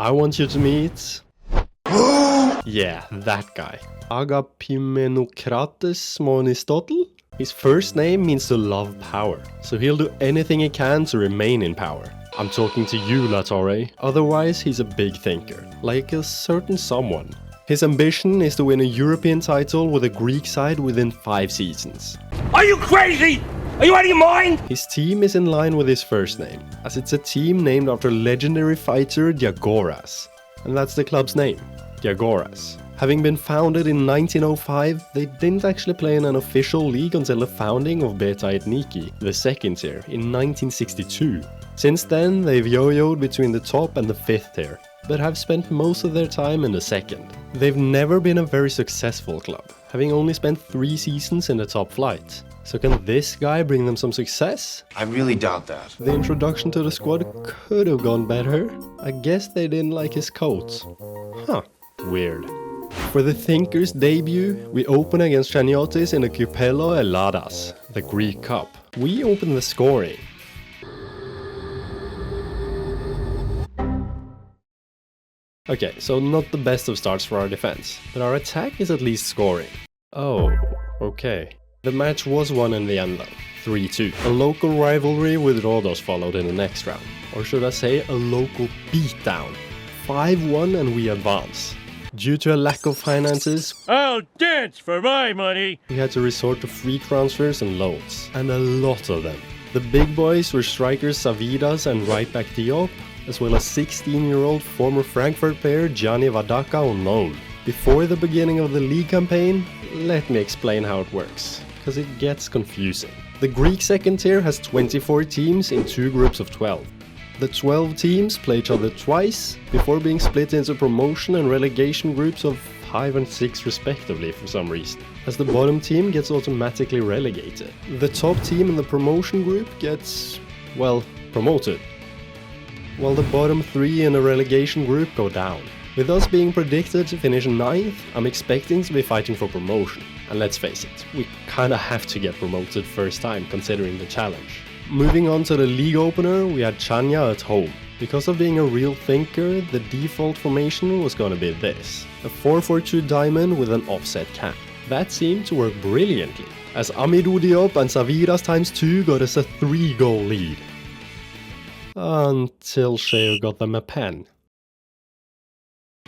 I want you to meet... yeah, that guy. Agapimenokrates Småen. His first name means to love power, so he'll do anything he can to remain in power. I'm talking to you, Latore. Otherwise, he's a big thinker, like a certain someone. His ambition is to win a European title with a Greek side within 5 seasons. Are you crazy? Are you out of your mind? His team is in line with his first name, as it's a team named after legendary fighter Diagoras. And that's the club's name, Diagoras. Having been founded in 1905, they didn't actually play in an official league until the founding of Beta Ethniki, the second tier, in 1962. Since then, they've yo-yoed between the top and the 5th tier, but have spent most of their time in the second. They've never been a very successful club, having only spent 3 seasons in the top flight. So can this guy bring them some success? I really doubt that. The introduction to the squad could have gone better. I guess they didn't like his coat. Huh, weird. For the Thinkers' debut, we open against Chaniotis in the Kupelo Eladas, the Greek Cup. We open the scoring. Okay, so not the best of starts for our defense, but our attack is at least scoring. Oh, okay. The match was won in the end though, 3-2. A local rivalry with Rynos followed in the next round, or should I say a local beatdown. 5-1 and we advance. Due to a lack of finances, I'll dance for my money. we had to resort to free transfers and loans, and a lot of them. The big boys were strikers Savidas and right back Diop, as well as 16-year-old former Frankfurt player Gianni Vadaka on loan. Before the beginning of the league campaign, let me explain how it works, because it gets confusing. The Greek second tier has 24 teams in 2 groups of 12. The 12 teams play each other twice, before being split into promotion and relegation groups of 5 and 6 respectively for some reason, as the bottom team gets automatically relegated. The top team in the promotion group gets, well, promoted, while the bottom 3 in the relegation group go down. With us being predicted to finish 9th, I'm expecting to be fighting for promotion. And let's face it, we kinda have to get promoted first time considering the challenge. Moving on to the league opener, we had Chania at home. Because of being a real thinker, the default formation was gonna be this. A 4-4-2 diamond with an offset cap. That seemed to work brilliantly, as Amidou Diop and Savidas ×2 got us a 3-goal lead. Until Sheo got them a pen.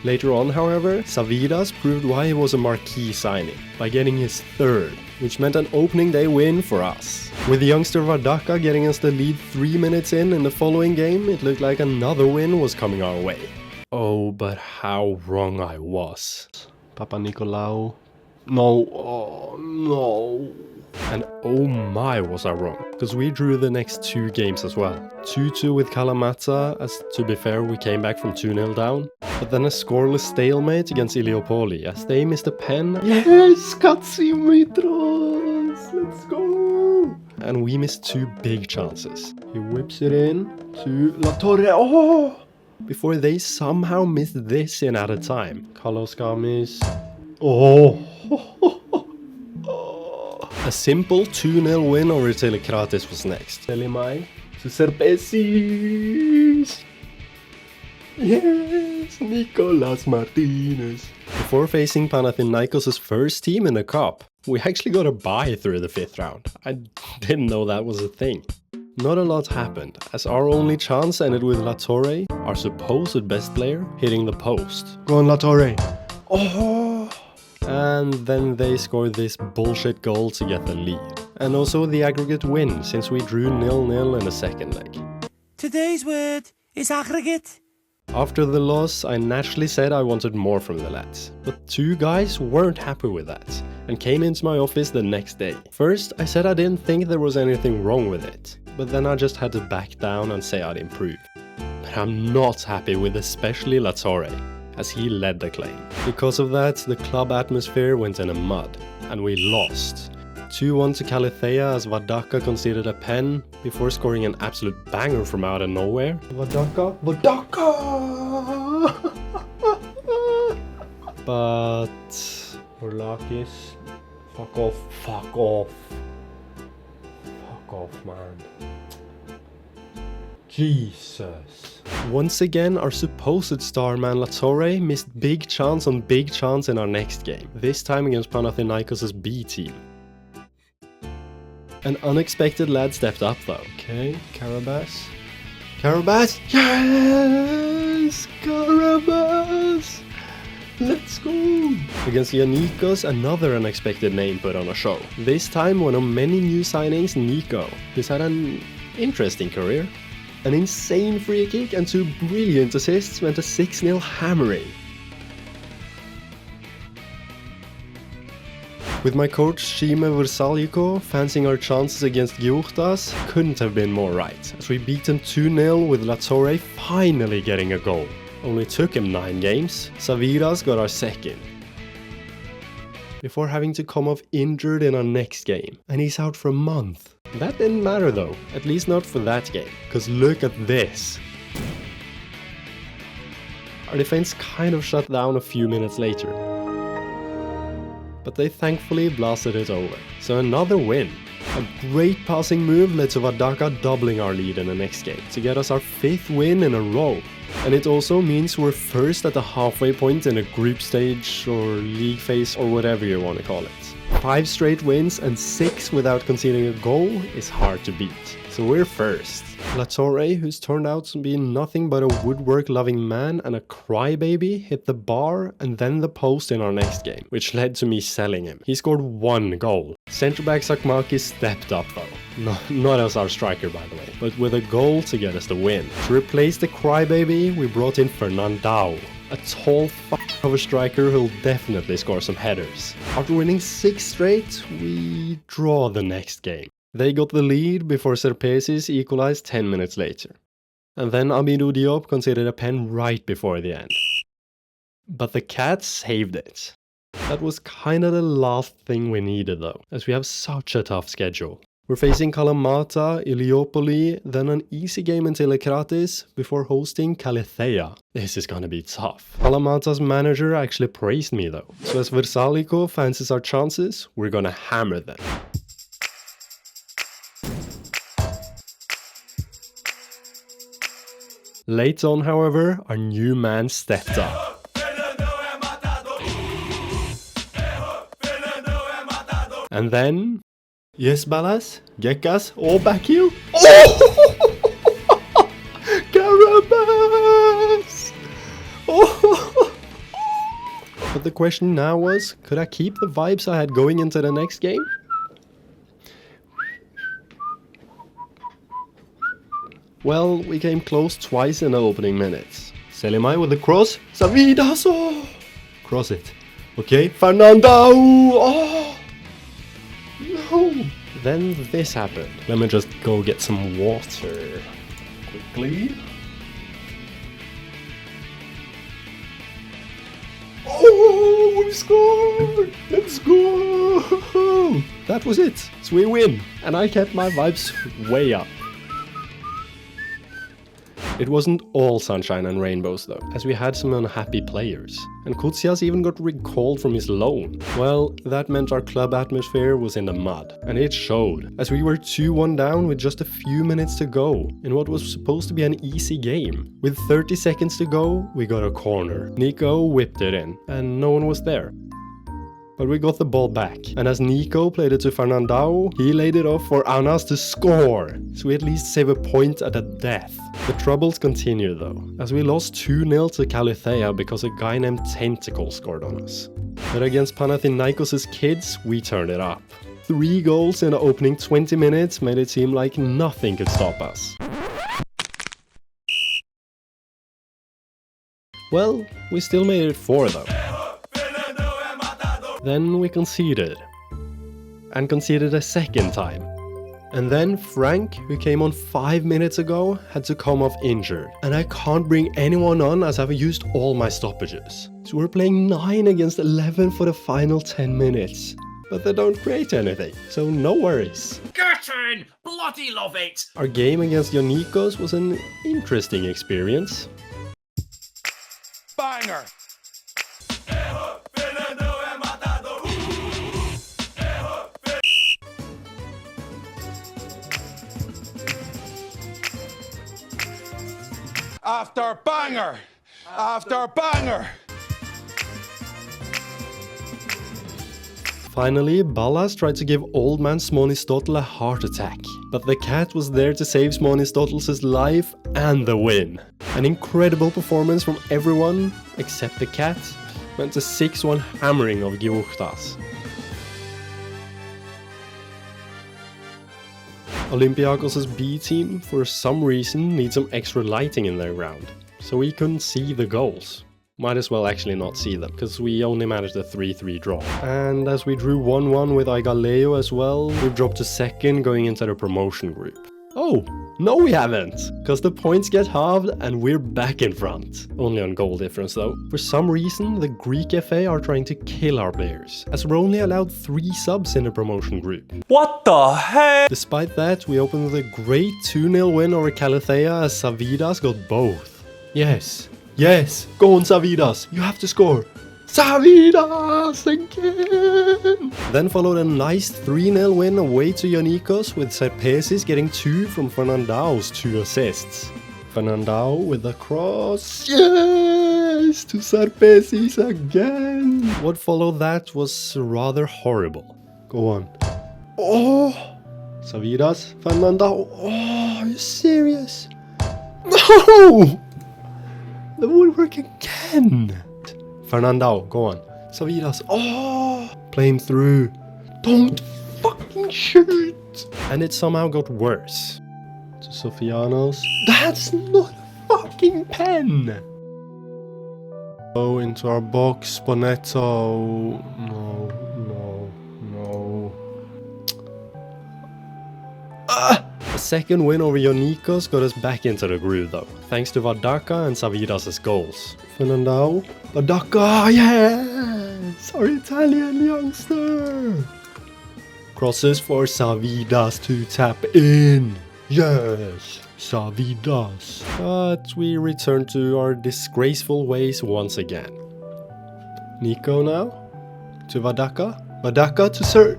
Later on, however, Savidas proved why he was a marquee signing, by getting his 3rd, which meant an opening day win for us. With youngster Vadaka getting us the lead 3 minutes in the following game, it looked like another win was coming our way. Oh, but how wrong I was. Papa Nicolau. No, oh no. And oh my was I wrong, because we drew the next 2 games as well. 2-2 with Kalamata, as to be fair we came back from 2-0 down. But then a scoreless stalemate against Iliopoli, as they missed a pen. Yes, Katsimitros! Let's go! And we missed 2 big chances. He whips it in to La Torre. Oh! Before they somehow missed this in added time. Carlos Gamis. Oh! A simple 2-0 win over Telekratis was next. Telemai to Serpesis. Yes, Nicolas Martinez. Before facing Panathinaikos' first team in the cup, we actually got a bye through the 5th round. I didn't know that was a thing. Not a lot happened, as our only chance ended with La Torre, our supposed best player, hitting the post. Go on, La Torre. Oh! And then they scored this bullshit goal to get the lead. And also the aggregate win, since we drew 0-0 in the second leg. Today's word is aggregate. After the loss, I naturally said I wanted more from the lads. But 2 guys weren't happy with that, and came into my office the next day. First, I said I didn't think there was anything wrong with it, but then I just had to back down and say I'd improve. But I'm not happy with especially La Torre, as he led the claim. Because of that, the club atmosphere went in a mud, and we lost. 2-1 to Kalithea as Vadaka conceded a pen, before scoring an absolute banger from out of nowhere. Vadaka! But... Orlakis... Fuck off. Fuck off, man. Jesus. Once again, our supposed star man Latorre missed big chance on big chance in our next game, this time against Panathinaikos' B team. An unexpected lad stepped up though. Okay, Karabas. Karabas! Yes! Karabas! Let's go! Against Yannikos, another unexpected name put on a show. This time one of many new signings, Nico, who's had an interesting career. An insane free kick and 2 brilliant assists meant a 6-0 hammering. With my coach Shime Versaliko fancying our chances against Giurtas, couldn't have been more right, as we beat them 2-0 with Latorre finally getting a goal. Only took him 9 games, Saviras got our second. Before having to come off injured in our next game, and he's out for a month. That didn't matter though, at least not for that game, cause look at this. Our defense kind of shut down a few minutes later, but they thankfully blasted it over. So another win. A great passing move led to Vadaka doubling our lead in the next game to get us our 5th win in a row. And it also means we're first at the halfway point in a group stage or league phase or whatever you want to call it. 5 straight wins and 6 without conceding a goal is hard to beat. So we're first. Latorre, who's turned out to be nothing but a woodwork-loving man and a crybaby, hit the bar and then the post in our next game, which led to me selling him. He scored 1 goal. Centre-back Sakmakis stepped up though. Not as our striker by the way, but with a goal to get us the win. To replace the crybaby, we brought in Fernandao, a tall f*** of a striker who'll definitely score some headers. After winning 6 straight, we draw the next game. They got the lead before Serpesis equalized 10 minutes later. And then Amidou Diop conceded a pen right before the end. But the Cats saved it. That was kinda the last thing we needed though, as we have such a tough schedule. We're facing Kalamata, Iliopoli, then an easy game in Telekratis before hosting Kaletheia. This is gonna be tough. Kalamata's manager actually praised me though. So as Versaliko fancies our chances, we're gonna hammer them. Late on, however, our new man stepped up. And then... Yes, Balas? Gekas? All back you? Oh! Karabas! Oh! But the question now was, could I keep the vibes I had going into the next game? Well, we came close twice in the opening minutes. Selimai with the cross. Savidas! Oh! Cross it. Okay, Fernandao! Oh! No! Then this happened. Let me just go get some water. Quickly. Oh! We scored! Let's go! That was it. So we win. And I kept my vibes way up. It wasn't all sunshine and rainbows though, as we had some unhappy players. And Kutsias even got recalled from his loan. Well, that meant our club atmosphere was in the mud. And it showed, as we were 2-1 down with just a few minutes to go, in what was supposed to be an easy game. With 30 seconds to go, we got a corner. Nico whipped it in, and no one was there. But we got the ball back, and as Nico played it to Fernandao, he laid it off for Anas to score, so we at least save a point at a death. The troubles continue though, as we lost 2-0 to Kaletheia because a guy named Tentacle scored on us. But against Panathinaikos' kids, we turned it up. 3 goals in the opening 20 minutes made it seem like nothing could stop us. Well, we still made it 4 though. Then we conceded. And conceded a second time. And then Frank, who came on 5 minutes ago, had to come off injured. And I can't bring anyone on as I've used all my stoppages. So we're playing 9 against 11 for the final 10 minutes. But they don't create anything, so no worries. Curtain! Bloody love it! Our game against Yannikos was an interesting experience. Banger! after banger after banger. Finally, Ballas tried to give old man Småen a heart attack, but the cat was there to save Småen's life and the win. An incredible performance from everyone except the cat meant a 6-1 hammering of Georgias. Olympiakos' B team, for some reason, need some extra lighting in their ground, so we couldn't see the goals. Might as well actually not see them, because we only managed a 3-3 draw. And as we drew 1-1 with Aigaleo as well, we've dropped to second going into the promotion group. Oh, no we haven't! Because the points get halved and we're back in front. Only on goal difference though. For some reason, the Greek FA are trying to kill our players, as we're only allowed 3 subs in the promotion group. What the heck? Despite that, we opened with a great 2-0 win over Calathea as Savidas got both. Yes. Yes, go on Savidas, you have to score. Savidas again! Then followed a nice 3-0 win away to Ionikos with Serpesis getting 2 from Fernandao's 2 assists. Fernandao with a cross, yes, to Serpesis again! What followed that was rather horrible. Go on. Oh! Savidas, Fernandao, oh, are you serious? No! The woodwork again! Fernandao, go on. Savidas, oh! Play him through. Don't fucking shoot! And it somehow got worse. To Sofianos. That's not a fucking pen! Oh, into our box, Bonetto. No. A second win over Ionikos got us back into the groove though, thanks to Vadaka and Savidas' goals. Fernandao, Vadaka, yes! Our Italian youngster! Crosses for Savidas to tap in. Yes, Savidas. But we return to our disgraceful ways once again. Nico now, to Vadaka. Vadaka to Sir...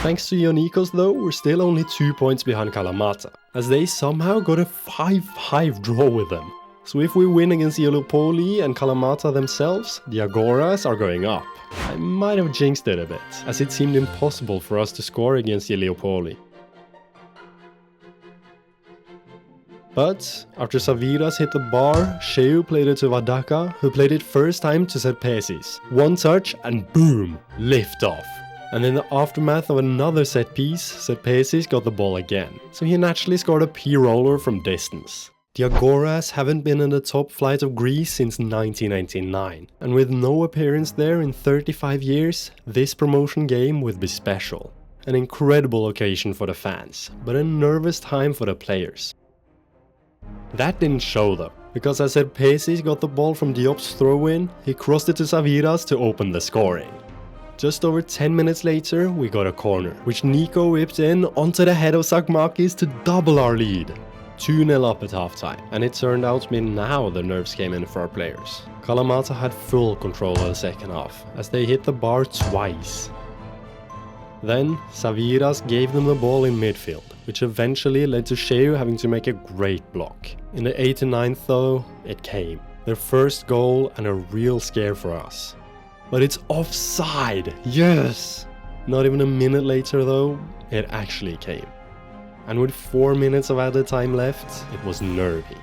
Thanks to Ionikos though, we're still only 2 points behind Kalamata, as they somehow got a 5-5 draw with them. So if we win against Iliopoli and Kalamata themselves, the Diagoras are going up. I might have jinxed it a bit, as it seemed impossible for us to score against Iliopoli. But after Savidas hit the bar, Sheu played it to Vadaka, who played it first time to Serpesis. One touch and boom, lift off. And in the aftermath of another set piece, Serpesis got the ball again, so he naturally scored a P-roller from distance. The Diagoras haven't been in the top flight of Greece since 1999, and with no appearance there in 35 years, this promotion game would be special. An incredible occasion for the fans, but a nervous time for the players. That didn't show though, because as Serpesis got the ball from Diop's throw-in, he crossed it to Savidas to open the scoring. Just over 10 minutes later, we got a corner, which Nico whipped in onto the head of Sakmakis to double our lead. 2-0 up at halftime, and it turned out to be now the nerves came in for our players. Kalamata had full control of the second half, as they hit the bar twice. Then, Savidas gave them the ball in midfield, which eventually led to Sheu having to make a great block. In the 89th though, it came. Their first goal and a real scare for us. But it's offside! Yes! Not even a minute later though, it actually came. And with 4 minutes of added time left, it was nervy.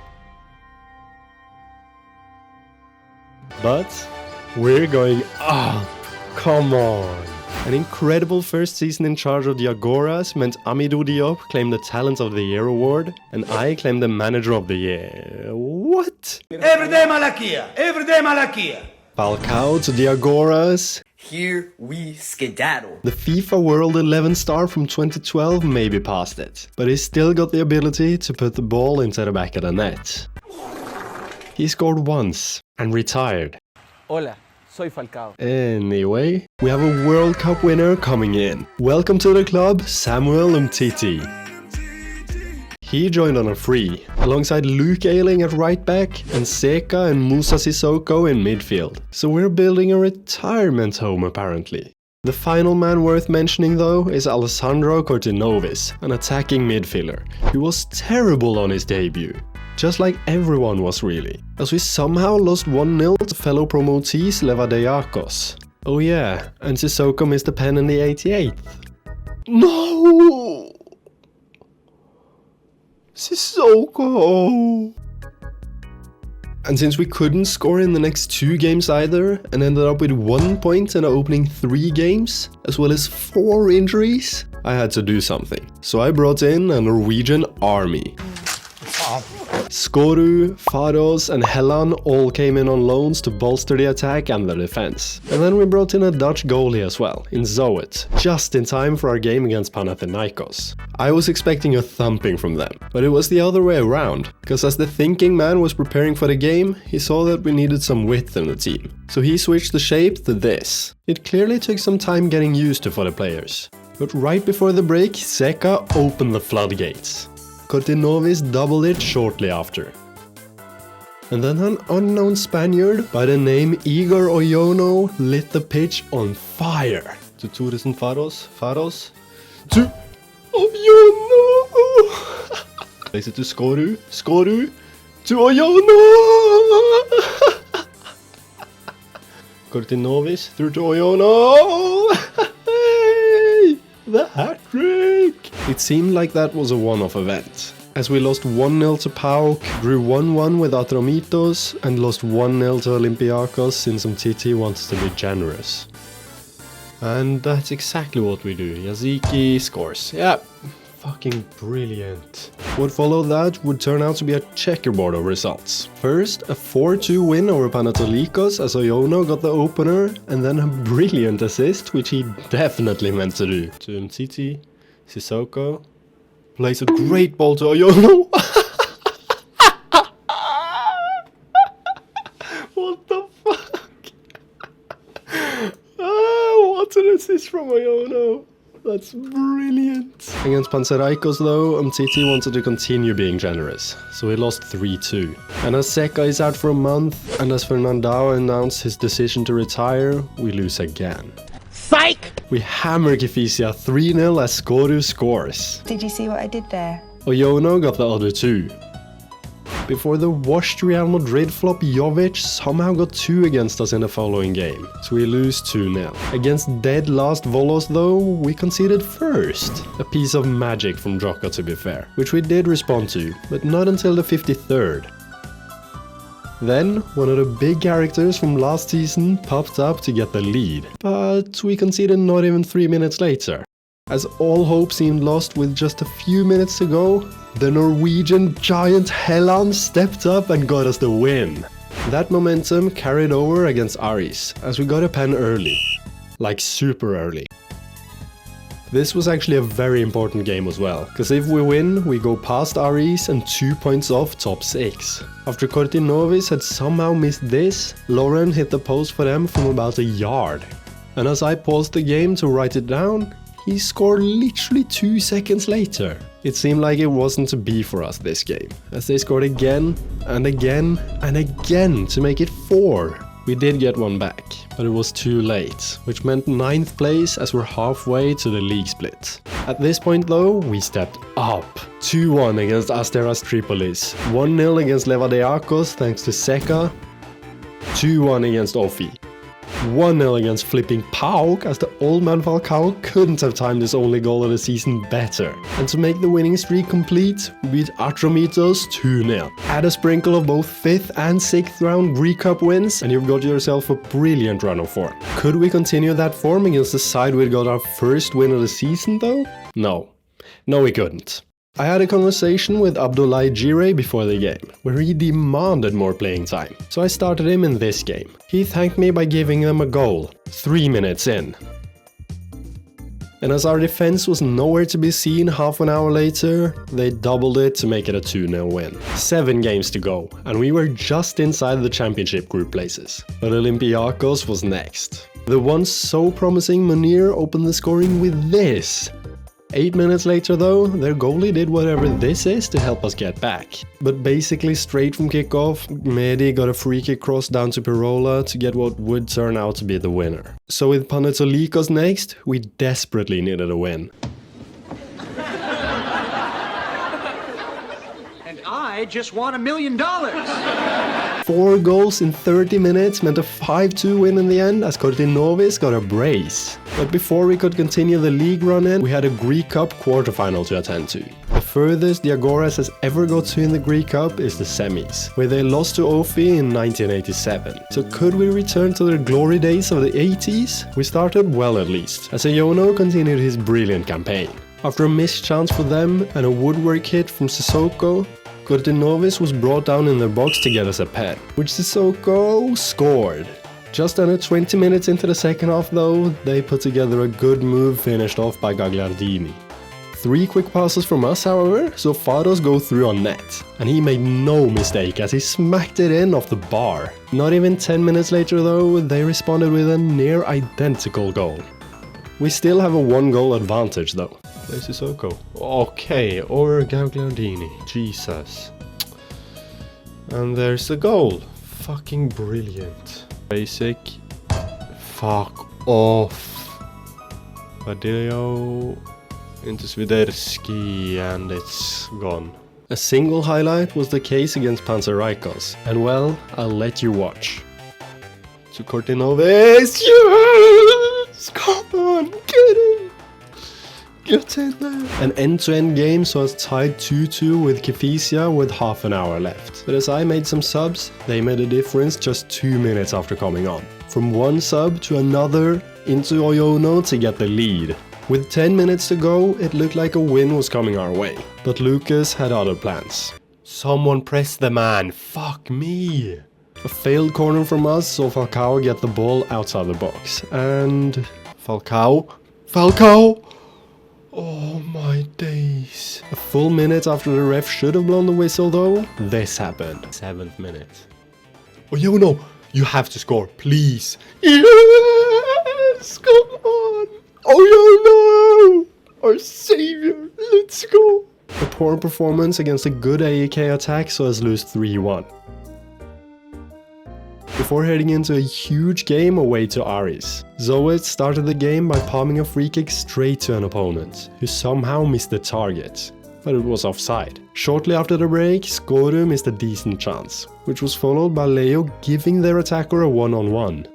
But we're going up! Come on! An incredible first season in charge of the Diagoras meant Amidou Diop claimed the Talent of the Year award, and I claimed the Manager of the Year. What? Everyday Malakia! Everyday Malakia! Falcao to Diagoras. Here we skedaddle. The FIFA World 11 star from 2012 maybe passed it, but he still got the ability to put the ball into the back of the net. He scored once and retired. Hola, soy Falcao. Anyway, we have a World Cup winner coming in. Welcome to the club, Samuel Umtiti. He joined on a free, alongside Luke Ayling at right back and Seka and Musa Sissoko in midfield. So we're building a retirement home apparently. The final man worth mentioning though is Alessandro Cortinovis, an attacking midfielder, who was terrible on his debut. Just like everyone was really, as we somehow lost 1-0 to fellow promotees Diagoras. Oh yeah, and Sissoko missed a pen in the 88th. No! Sissoko! And since we couldn't score in the next 2 games either, and ended up with 1 point in the opening 3 games, as well as 4 injuries, I had to do something. So I brought in a Norwegian army. Skoru, Faros and Helland all came in on loans to bolster the attack and the defense. And then we brought in a Dutch goalie as well, in Zoet, just in time for our game against Panathinaikos. I was expecting a thumping from them, but it was the other way around, because as the thinking man was preparing for the game, he saw that we needed some width in the team. So he switched the shape to this. It clearly took some time getting used to for the players. But right before the break, Seka opened the floodgates. Cortinovis doubled it shortly after. And then an unknown Spaniard by the name Igor Oyono lit the pitch on fire. To Torres Faros. To Oyono! Plays it to Skoru. To Oyono! Cortinovis through to Oyono! The hat-trick! It seemed like that was a one-off event, as we lost 1-0 to PAOK, drew 1-1 with Atromitos, and lost 1-0 to Olympiacos since Umtiti wants to be generous. And that's exactly what we do. Yaziki scores. Yeah, fucking brilliant. What followed that would turn out to be a checkerboard of results. First, a 4-2 win over Panathinaikos as Oyono got the opener, and then a brilliant assist, which he definitely meant to do. To Umtiti, Sissoko plays a great ball to Oyono. What the fuck? What an assist from Oyono. That's brilliant. Against Panathinaikos though, Umtiti wanted to continue being generous, so he lost 3-2. And as Seka is out for a month, and as Fernandao announced his decision to retire, we lose again. Psych! We hammer Kifisia 3-0 as Skoru scores. Did you see what I did there? Oyono got the other 2. Before the washed Real Madrid flop, Jovic somehow got 2 against us in the following game, so we lose 2-0. Against dead last Volos though, we conceded first. A piece of magic from Joka to be fair, which we did respond to, but not until the 53rd. Then, one of the big characters from last season popped up to get the lead, but we conceded not even 3 minutes later. As all hope seemed lost with just a few minutes to go, the Norwegian giant Helland stepped up and got us the win. That momentum carried over against Armies, as we got a pen early. Like super early. This was actually a very important game as well, because if we win, we go past Armies and 2 points off top 6. After Cortinovis had somehow missed this, Lauren hit the post for them from about a yard. And as I paused the game to write it down, he scored literally 2 seconds later. It seemed like it wasn't to be for us this game, as they scored again and again and again to make it 4. We did get one back, but it was too late, which meant 9th place as we're halfway to the league split. At this point though, we stepped up. 2-1 against Asteras Tripolis, 1-0 against Diagoras thanks to Seka, 2-1 against Ofi. 1-0 against flipping PAOK as the old man Falcao couldn't have timed his only goal of the season better. And to make the winning streak complete, we beat Atromitos 2-0. Add a sprinkle of both 5th and 6th round Greek Cup wins and you've got yourself a brilliant run of form. Could we continue that form against the side we got our first win of the season though? No. No, we couldn't. I had a conversation with Abdoulaye Gire before the game, where he demanded more playing time, so I started him in this game. He thanked me by giving them a goal, 3 minutes in. And as our defense was nowhere to be seen half an hour later, they doubled it to make it a 2-0 win. 7 games to go, and we were just inside the championship group places. But Olympiacos was next. The once so promising Munir opened the scoring with this. 8 minutes later though, their goalie did whatever this is to help us get back. But basically straight from kickoff, Mehdi got a free kick cross down to Pirola to get what would turn out to be the winner. So with Panetolikos next, we desperately needed a win. And I just won $1 million. 4 goals in 30 minutes meant a 5-2 win in the end, as Kortinovis got a brace. But before we could continue the league run-in, we had a Greek Cup quarterfinal to attend to. The furthest Diagoras has ever got to in the Greek Cup is the semis, where they lost to Ofi in 1987. So could we return to their glory days of the 80s? We started well at least, as Iono continued his brilliant campaign. After a missed chance for them and a woodwork hit from Sissoko, Kortinovis was brought down in their box to get us a pen, which Sissoko scored. Just under 20 minutes into the second half though, they put together a good move finished off by Gagliardini. 3 quick passes from us however, so Fados go through on net. And he made no mistake as he smacked it in off the bar. Not even 10 minutes later though, they responded with a near identical goal. We still have a 1-goal advantage though. There's Sissoko. Okay, or Gagliardini. Jesus. And there's the goal. Fucking brilliant. Basic. Fuck off. Badilio into Swiderski, and it's gone. A single highlight was the case against Panzerikos, and well, I'll let you watch. To Kortinovis, yes! Come on, get him! Get in there! An end-to-end game saw us tied 2-2 with Kifisia with half an hour left. But as I made some subs, they made a difference just 2 minutes after coming on. From one sub to another into Oyono to get the lead. With 10 minutes to go, it looked like a win was coming our way. But Lucas had other plans. Someone press the man, fuck me! A failed corner from us saw Falcao get the ball outside the box. And... Falcao? Oh my days. A full minute after the ref should have blown the whistle though, this happened. 7th minute. Oyono, you have to score, please. Yes! Come on! Oyono! Our savior, let's go! A poor performance against a good AEK attack saw us lose 3-1. Before heading into a huge game away to Armies, Zoet started the game by palming a free kick straight to an opponent, who somehow missed the target, but it was offside. Shortly after the break, Skoru missed a decent chance, which was followed by Leo giving their attacker a one-on-one.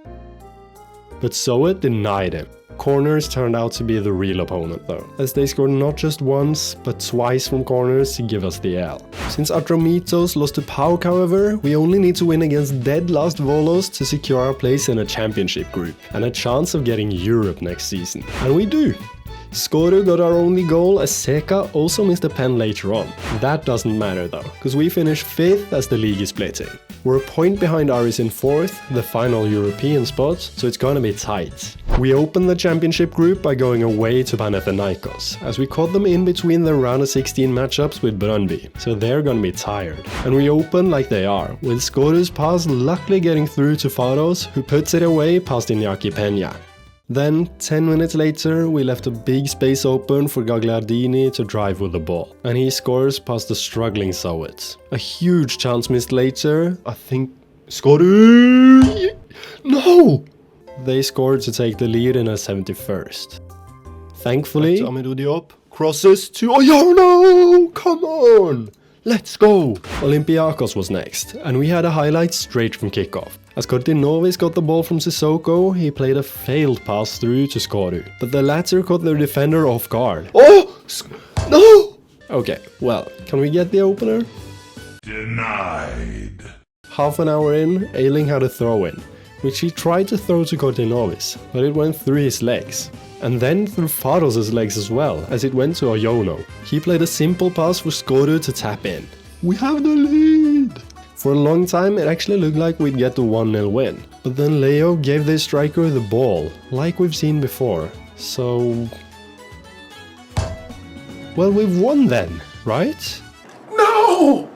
But Zoet denied him. Corners turned out to be the real opponent though, as they scored not just once, but twice from corners to give us the L. Since Atromitos lost to PAOK however, we only need to win against dead last Volos to secure our place in a championship group, and a chance of getting Europe next season. And we do! Skoru got our only goal as Seka also missed a pen later on. That doesn't matter though, because we finished 5th as the league is splitting. We're a point behind Aris in 4th, the final European spot, so it's gonna be tight. We opened the championship group by going away to Panathinaikos, as we caught them in between their round of 16 matchups with Brøndby, so they're gonna be tired. And we open like they are, with Skoru's pass luckily getting through to Faros, who puts it away past Iñaki Peña. Then, 10 minutes later, we left a big space open for Gagliardini to drive with the ball, and he scores past the struggling Zoet. A huge chance missed later, I think... Skoru! No! They scored to take the lead in a 71st. Thankfully, Amidou Diop crosses to Oyono! Come on! Let's go! Olympiacos was next, and we had a highlight straight from kickoff. As Kortinovis got the ball from Sissoko, he played a failed pass through to Skoru, but the latter caught their defender off guard. Oh! No! Okay, well, can we get the opener? Denied. Half an hour in, Ailing had a throw-in, which he tried to throw to Kortinovis, but it went through his legs. And then through Faros' legs as well, as it went to Oyono. He played a simple pass for Skoru to tap in. We have the lead! For a long time, it actually looked like we'd get the 1-0 win. But then Leo gave their striker the ball, like we've seen before. So... well, we've won then, right? No!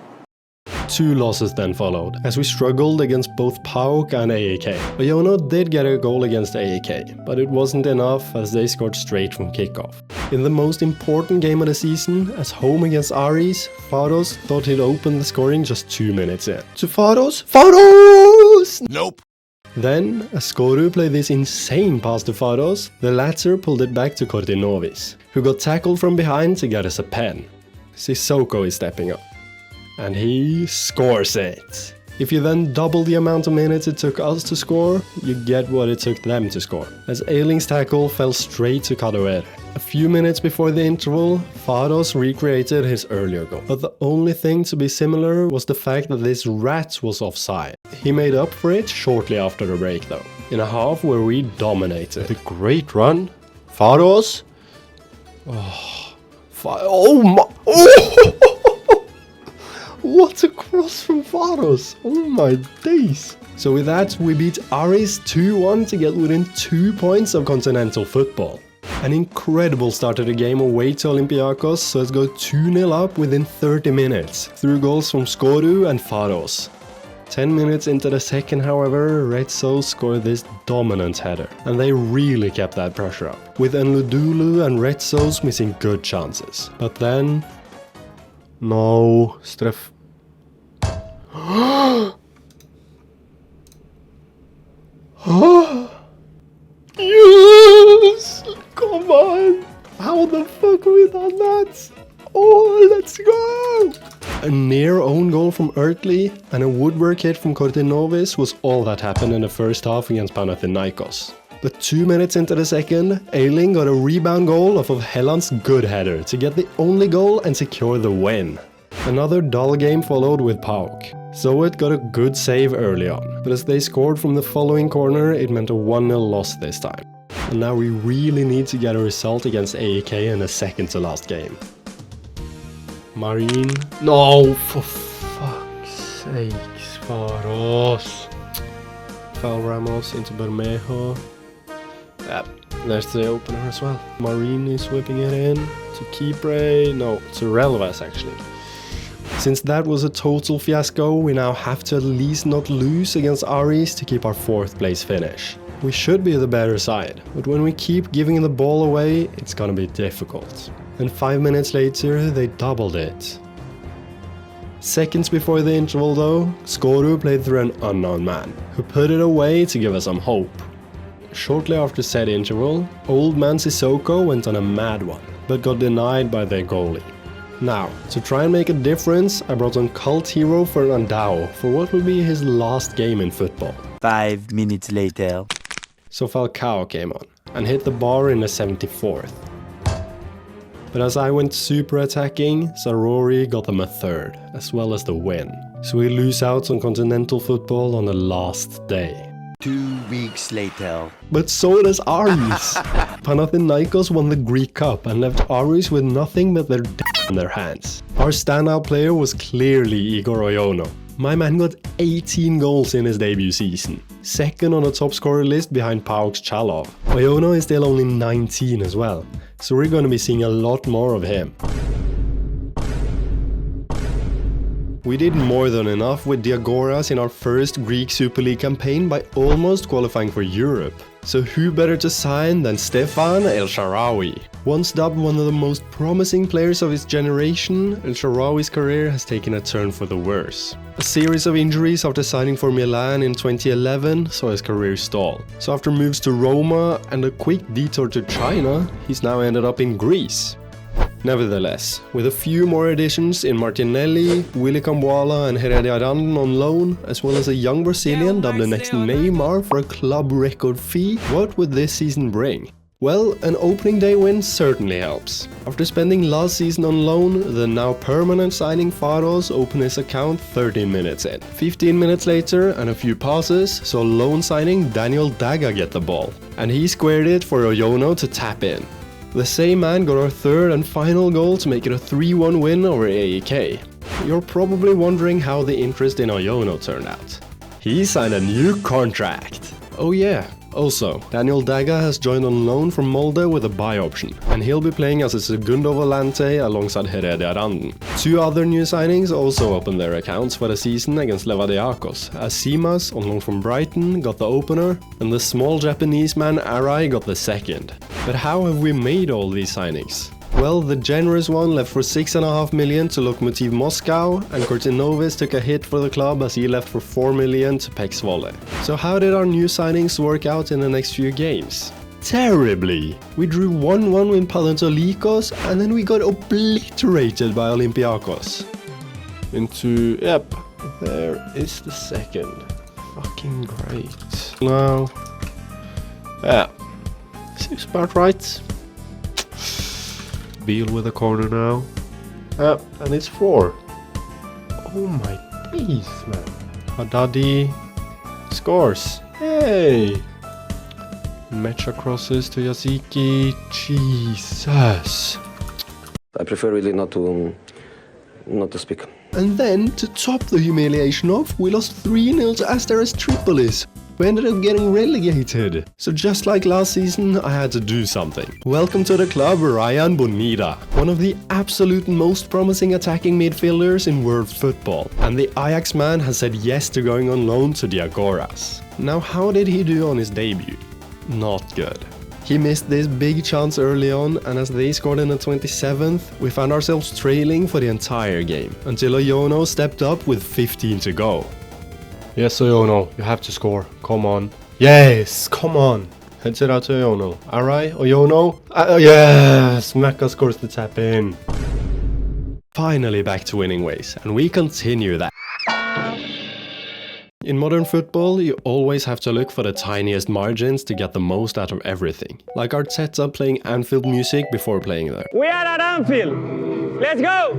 2 losses then followed, as we struggled against both PAOK and AAK. Oyono did get a goal against AAK, but it wasn't enough as they scored straight from kickoff. In the most important game of the season, as home against Armies, Faros thought he'd open the scoring just 2 minutes in. To Faros? Faros! Nope. Then, as Skoru played this insane pass to Faros, the latter pulled it back to Kortinovis, who got tackled from behind to get us a pen. Sissoko is stepping up. And he scores it. If you then double the amount of minutes it took us to score, you get what it took them to score, as Eiling's tackle fell straight to Kadewere. A few minutes before the interval, Faros recreated his earlier goal. But the only thing to be similar was the fact that this rat was offside. He made up for it shortly after the break though, in a half where we dominated. The great run. Faros. Oh my... Oh! What a cross from Faros! Oh my days! So with that, we beat Aris 2-1 to get within 2 points of continental football. An incredible start to the game away to Olympiacos, so let's go 2-0 up within 30 minutes, through goals from Skoru and Faros. 10 minutes into the second, however, Retso scored this dominant header, and they really kept that pressure up, with Enludulu and Retsos missing good chances. But then... No, Streff... Yes! Come on! How the fuck have we done that? Oh, let's go! A near own goal from Ertley and a woodwork hit from Kortinovis was all that happened in the first half against Panathinaikos. But 2 minutes into the second, Eiling got a rebound goal off of Helland's good header to get the only goal and secure the win. Another dull game followed with PAOK. Zoet got a good save early on, but as they scored from the following corner, it meant a 1-0 loss this time. And now we really need to get a result against AAK in the second to last game. Marine. No, for fuck's sakes, Faros. Foul Ramos into Bermejo. Yep, there's the opener as well. Marine is whipping it in to Kipre. No, to Relvas actually. Since that was a total fiasco, we now have to at least not lose against Aries to keep our 4th place finish. We should be the better side, but when we keep giving the ball away, it's gonna be difficult. And 5 minutes later, they doubled it. Seconds before the interval though, Skoru played through an unknown man, who put it away to give us some hope. Shortly after said interval, old man Sissoko went on a mad one, but got denied by their goalie. Now, to try and make a difference, I brought on cult hero Fernandao for what will be his last game in football. 5 minutes later. So Falcao came on, and hit the bar in the 74th. But as I went super attacking, Sarori got them a 3rd, as well as the win. So we lose out on continental football on the last day. 2 weeks later. But so does Armies. Panathinaikos won the Greek Cup and left Armies with nothing but their d in their hands. Our standout player was clearly Igor Oyono. My man got 18 goals in his debut season, second on the top scorer list behind PAOK's Chalov. Oyono is still only 19 as well, so we're going to be seeing a lot more of him. We did more than enough with Diagoras in our first Greek Super League campaign by almost qualifying for Europe. So who better to sign than Stefan El Shaarawy? Once dubbed one of the most promising players of his generation, El Shaarawy's career has taken a turn for the worse. A series of injuries after signing for Milan in 2011 saw his career stall. So after moves to Roma and a quick detour to China, he's now ended up in Greece. Nevertheless, with a few more additions in Martinelli, Willy Cambuala and Herediaran on loan, as well as a young Brazilian dubbed the next Neymar for a club record fee, what would this season bring? Well, an opening day win certainly helps. After spending last season on loan, the now permanent signing Faros opened his account 13 minutes in. 15 minutes later and a few passes saw loan signing Daniel Daga get the ball, and he squared it for Oyono to tap in. The same man got our 3rd and final goal to make it a 3-1 win over AEK. You're probably wondering how the interest in Oyono turned out. He signed a new contract. Oh yeah, Also, Daniel Daga has joined on loan from Molde with a buy option, and he'll be playing as a Segundo Volante alongside Diagoras. Two other new signings also opened their accounts for the season against Diagoras, as Simas, on loan from Brighton, got the opener, and the small Japanese man Arai got the second. But how have we made all these signings? Well, the generous one left for 6.5 million to Lokomotiv Moscow, and Kortinovis took a hit for the club as he left for 4 million to PEC Zwolle. So how did our new signings work out in the next few games? Terribly! We drew 1-1 with Panathinaikos, and then we got obliterated by Olympiacos. Yep, there is the second. Fucking great. Now, yeah, seems about right. Beal with a corner now. And it's 4. Oh my days, man. Haddadi scores. Hey! Mecha crosses to Yaziki. Jesus. I prefer really not to speak. And then, to top the humiliation off, we lost 3-0 to Asteras Tripolis. We ended up getting relegated. So just like last season, I had to do something. Welcome to the club, Ryan Bonida, one of the absolute most promising attacking midfielders in world football. And the Ajax man has said yes to going on loan to Diagoras. Now, how did he do on his debut? Not good. He missed this big chance early on, and as they scored in the 27th, we found ourselves trailing for the entire game, until Oyono stepped up with 15 to go. Yes, Oyono, you have to score. Come on. Yes, come on. Heads it out to Oyono. Alright, Oyono. Yes, Mecca scores the tap in. Finally back to winning ways, and we continue that. In modern football, you always have to look for the tiniest margins to get the most out of everything. Like Arteta playing Anfield music before playing there. We are at Anfield. Let's go!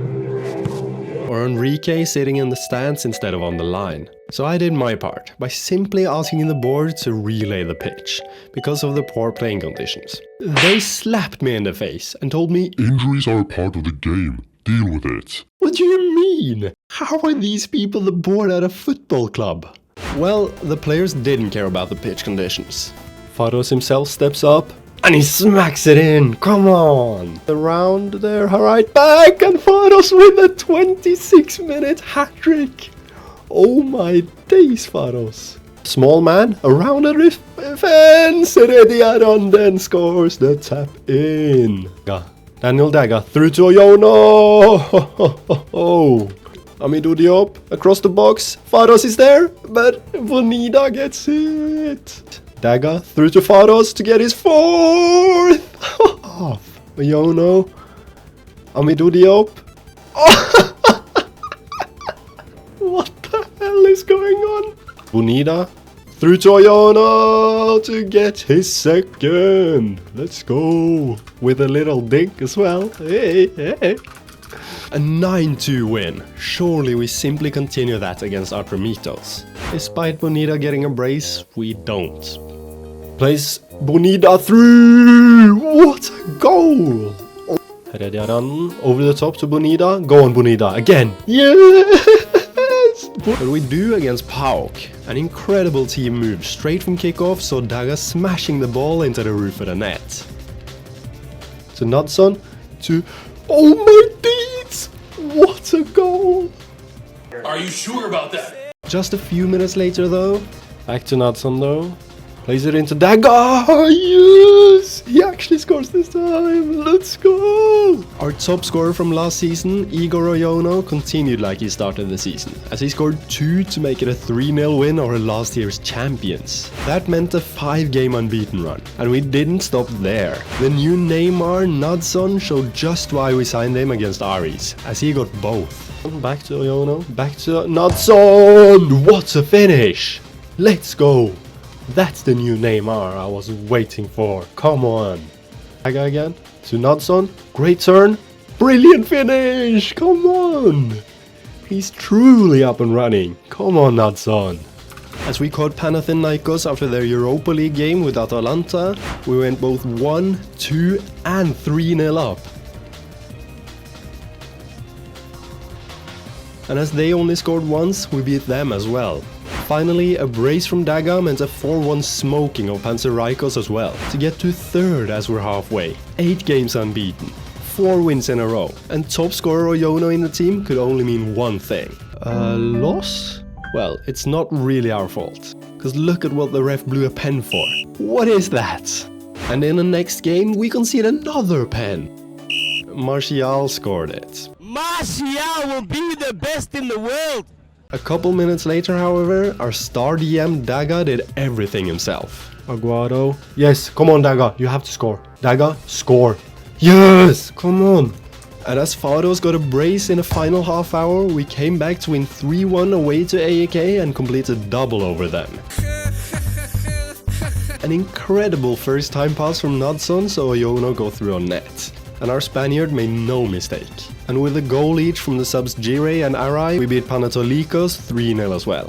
Or Enrique sitting in the stands instead of on the line. So I did my part by simply asking the board to relay the pitch, because of the poor playing conditions. They slapped me in the face and told me, "Injuries are a part of the game. Deal with it." What do you mean? How are these people the board at a football club? Well, the players didn't care about the pitch conditions. Faros himself steps up and he smacks it in. Come on! Around there, right back, and Faros with a 26-minute hat-trick. Oh my days, Faros. Small man around the defense, Rediaron then scores the tap in. Daniel Daga through to Oyono. Amidou Diop across the box. Faros is there, but Bonida gets it. Daga through to Faros to get his 4th. Oyono. Amidou Diop. What the hell is going on? Bonida through to Oyono to get his 2nd. Let's go. With a little dink as well. Hey. A 9-2 win. Surely we simply continue that against Artemitos. Despite Bonida getting a brace, we don't. Plays Bonida through! What a goal! Herediaran over the top to Bonida. Go on, Bonida, again! Yes! What do we do against PAOK? An incredible team move straight from kickoff, so Daga smashing the ball into the roof of the net. To Nudson, to... Oh my deeds! What a goal! Are you sure about that? Just a few minutes later though, back to Nudson though. Plays it into Daga! Yes! He actually scores this time! Let's go! Our top scorer from last season, Igor Oyono, continued like he started the season, as he scored 2 to make it a 3-0 win over last year's champions. That meant a 5-game unbeaten run, and we didn't stop there. The new Neymar, Nudson, showed just why we signed him against Armies, as he got both. Back to Oyono, back to Nudson! What a finish! Let's go! That's the new Neymar I was waiting for. Come on. Daga again. To Nudson. Great turn. Brilliant finish. Come on. He's truly up and running. Come on, Nudson. As we caught Panathinaikos after their Europa League game with Atalanta, we went both 1, 2 and 3-0 up. And as they only scored once, we beat them as well. Finally, a brace from Daga meant a 4-1 smoking of Panzer Rykos as well, to get to third as we're halfway. 8 games unbeaten, 4 wins in a row, and top scorer Oyono in the team could only mean one thing. A loss? Well, it's not really our fault, cause look at what the ref blew a pen for. What is that? And in the next game, we concede another pen. Martial scored it. Martial will be the best in the world! A couple minutes later, however, our star DM Daga did everything himself. Aguado. Yes, come on Daga, you have to score. Daga, score. Yes, come on. And as Fados got a brace in the final half hour, we came back to win 3-1 away to AAK and complete a double over them. An incredible first time pass from Nodson, so Oyono go through on net. And our Spaniard made no mistake. And with a goal each from the subs Jire and Arai, we beat Panathinaikos 3-0 as well.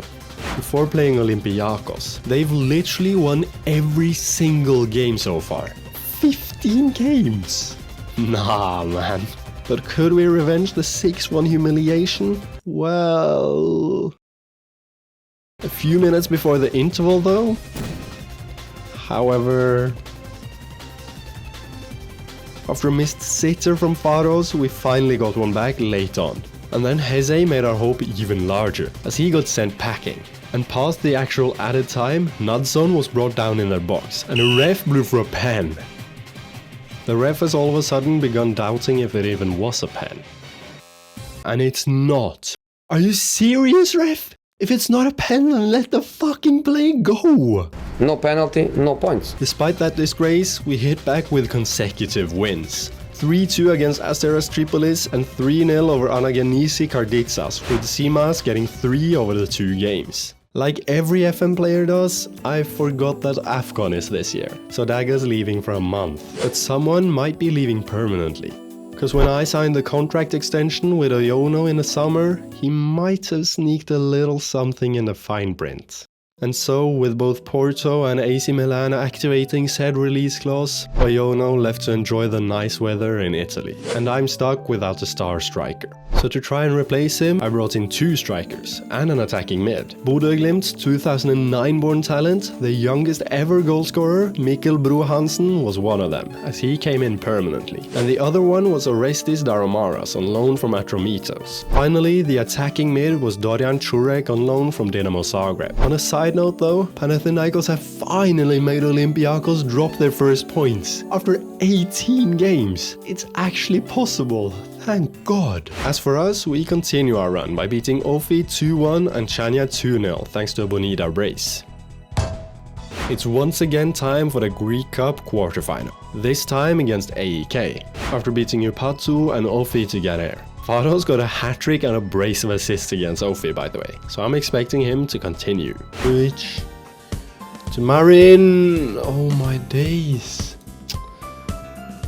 Before playing Olympiacos, they've literally won every single game so far. 15 games! Nah, man. But could we revenge the 6-1 humiliation? Well... A few minutes before the interval though? However... After a missed sitter from Faros, we finally got one back late on. And then Heze made our hope even larger, as he got sent packing. And past the actual added time, Nodson was brought down in their box, and a ref blew for a pen. The ref has all of a sudden begun doubting if it even was a pen. And it's not. Are you serious, ref? If it's not a pen, then let the fucking play go! No penalty, no points. Despite that disgrace, we hit back with consecutive wins. 3-2 against Asteras Tripolis and 3-0 over Anagenisi Karditsas, with Simas getting 3 over the 2 games. Like every FM player does, I forgot that AFCON is this year, so Daga's leaving for a month. But someone might be leaving permanently. Cause when I signed the contract extension with Oyono in the summer, he might have sneaked a little something in the fine print. And so, with both Porto and AC Milan activating said release clause, Oyono left to enjoy the nice weather in Italy. And I'm stuck without a star striker. So to try and replace him, I brought in 2 strikers and an attacking mid. Bodø Glimt's 2009 born talent, the youngest ever goalscorer, Mikkel Bro Hansen, was one of them, as he came in permanently. And the other one was Orestis Daromaras on loan from Atromitos. Finally, the attacking mid was Dorian Churek on loan from Dinamo Zagreb. On a side note though, Panathinaikos have finally made Olympiacos drop their first points. After 18 games. It's actually possible. Thank God. As for us, we continue our run by beating Ofi 2-1 and Chania 2-0 thanks to a Bonita brace. It's once again time for the Greek Cup quarterfinal, this time against AEK, after beating Upatu and Ofi to get air. Fados got a hat-trick and a brace of assists against Ofi, by the way, so I'm expecting him to continue. Which... to Marin... oh my days.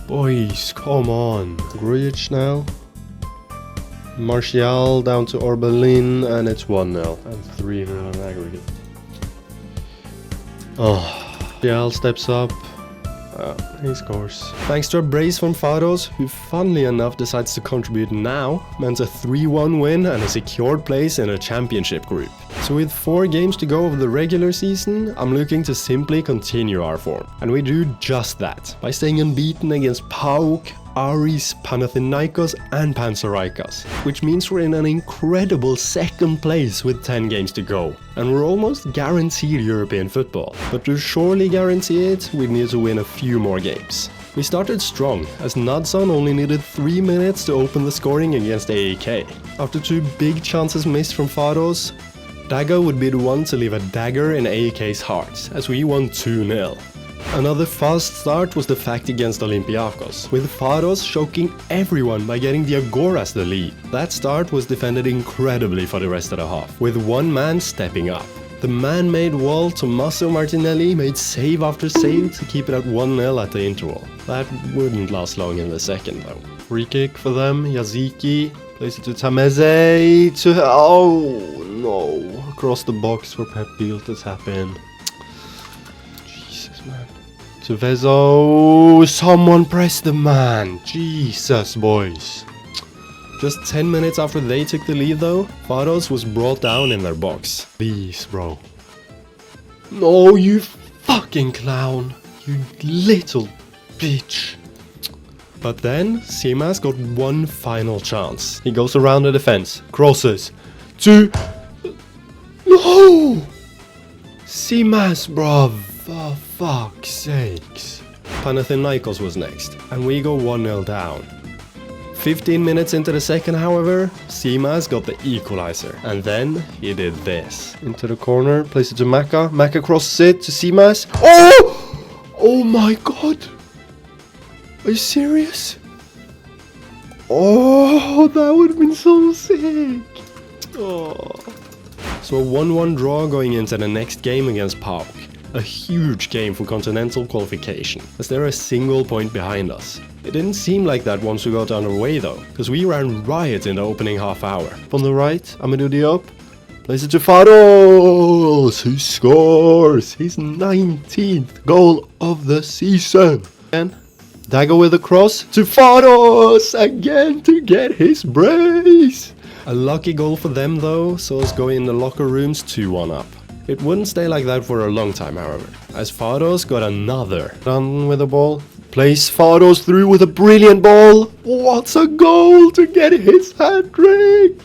Boys, come on. Grujic now. Martial down to Orbelin, and it's 1-0 and 3-0 on aggregate. Oh, Martial steps up. He scores. Thanks to a brace from Fados, who funnily enough decides to contribute now, meant a 3-1 win and a secured place in a championship group. So with 4 games to go of the regular season, I'm looking to simply continue our form. And we do just that, by staying unbeaten against PAOK, Armies, Panathinaikos and Panseraikas, which means we're in an incredible 2nd place with 10 games to go. And we're almost guaranteed European football. But to surely guarantee it, we need to win a few more games. We started strong, as Nodson only needed 3 minutes to open the scoring against AEK. After 2 big chances missed from Fados, Daga would be the one to leave a dagger in AEK's heart, as we won 2-0. Another fast start was the fact against Olympiacos, with Fados choking everyone by getting Diagoras the lead. That start was defended incredibly for the rest of the half, with one man stepping up. The man-made wall Tommaso Martinelli made save after save to keep it at 1-0 at the interval. That wouldn't last long in the second though. Free kick for them, Yaziki plays it to Tameze, oh no, across the box for Pep Biel to tap in. Jesus man. To Vezo, someone press the man, Jesus boys. Just 10 minutes after they took the lead though, Fados was brought down in their box. Please, bro. No, you fucking clown. You little bitch. But then, Seamas got one final chance. He goes around the defense, crosses, to... No! Seamas, bruv, for fuck's sakes. Panathinaikos was next, and we go 1-0 down. 15 minutes into the second, however, Seamas got the equalizer. And then he did this. Into the corner, plays it to Maka. Maka crosses it to Seamas. Oh! Oh my god! Are you serious? Oh, that would have been so sick! Oh. So a 1-1 draw going into the next game against PAOK. A huge game for continental qualification, as they're a single point behind us. It didn't seem like that once we got underway though, because we ran riot in the opening half hour. On the right, Amadou Diop plays it to Fados, who scores his 19th goal of the season. And Dago with a cross to Fados again to get his brace. A lucky goal for them though, saw us go in the locker rooms 2-1 up. It wouldn't stay like that for a long time, however, as Fados got another run with the ball. Plays Fados through with a brilliant ball. What a goal to get his hat-trick!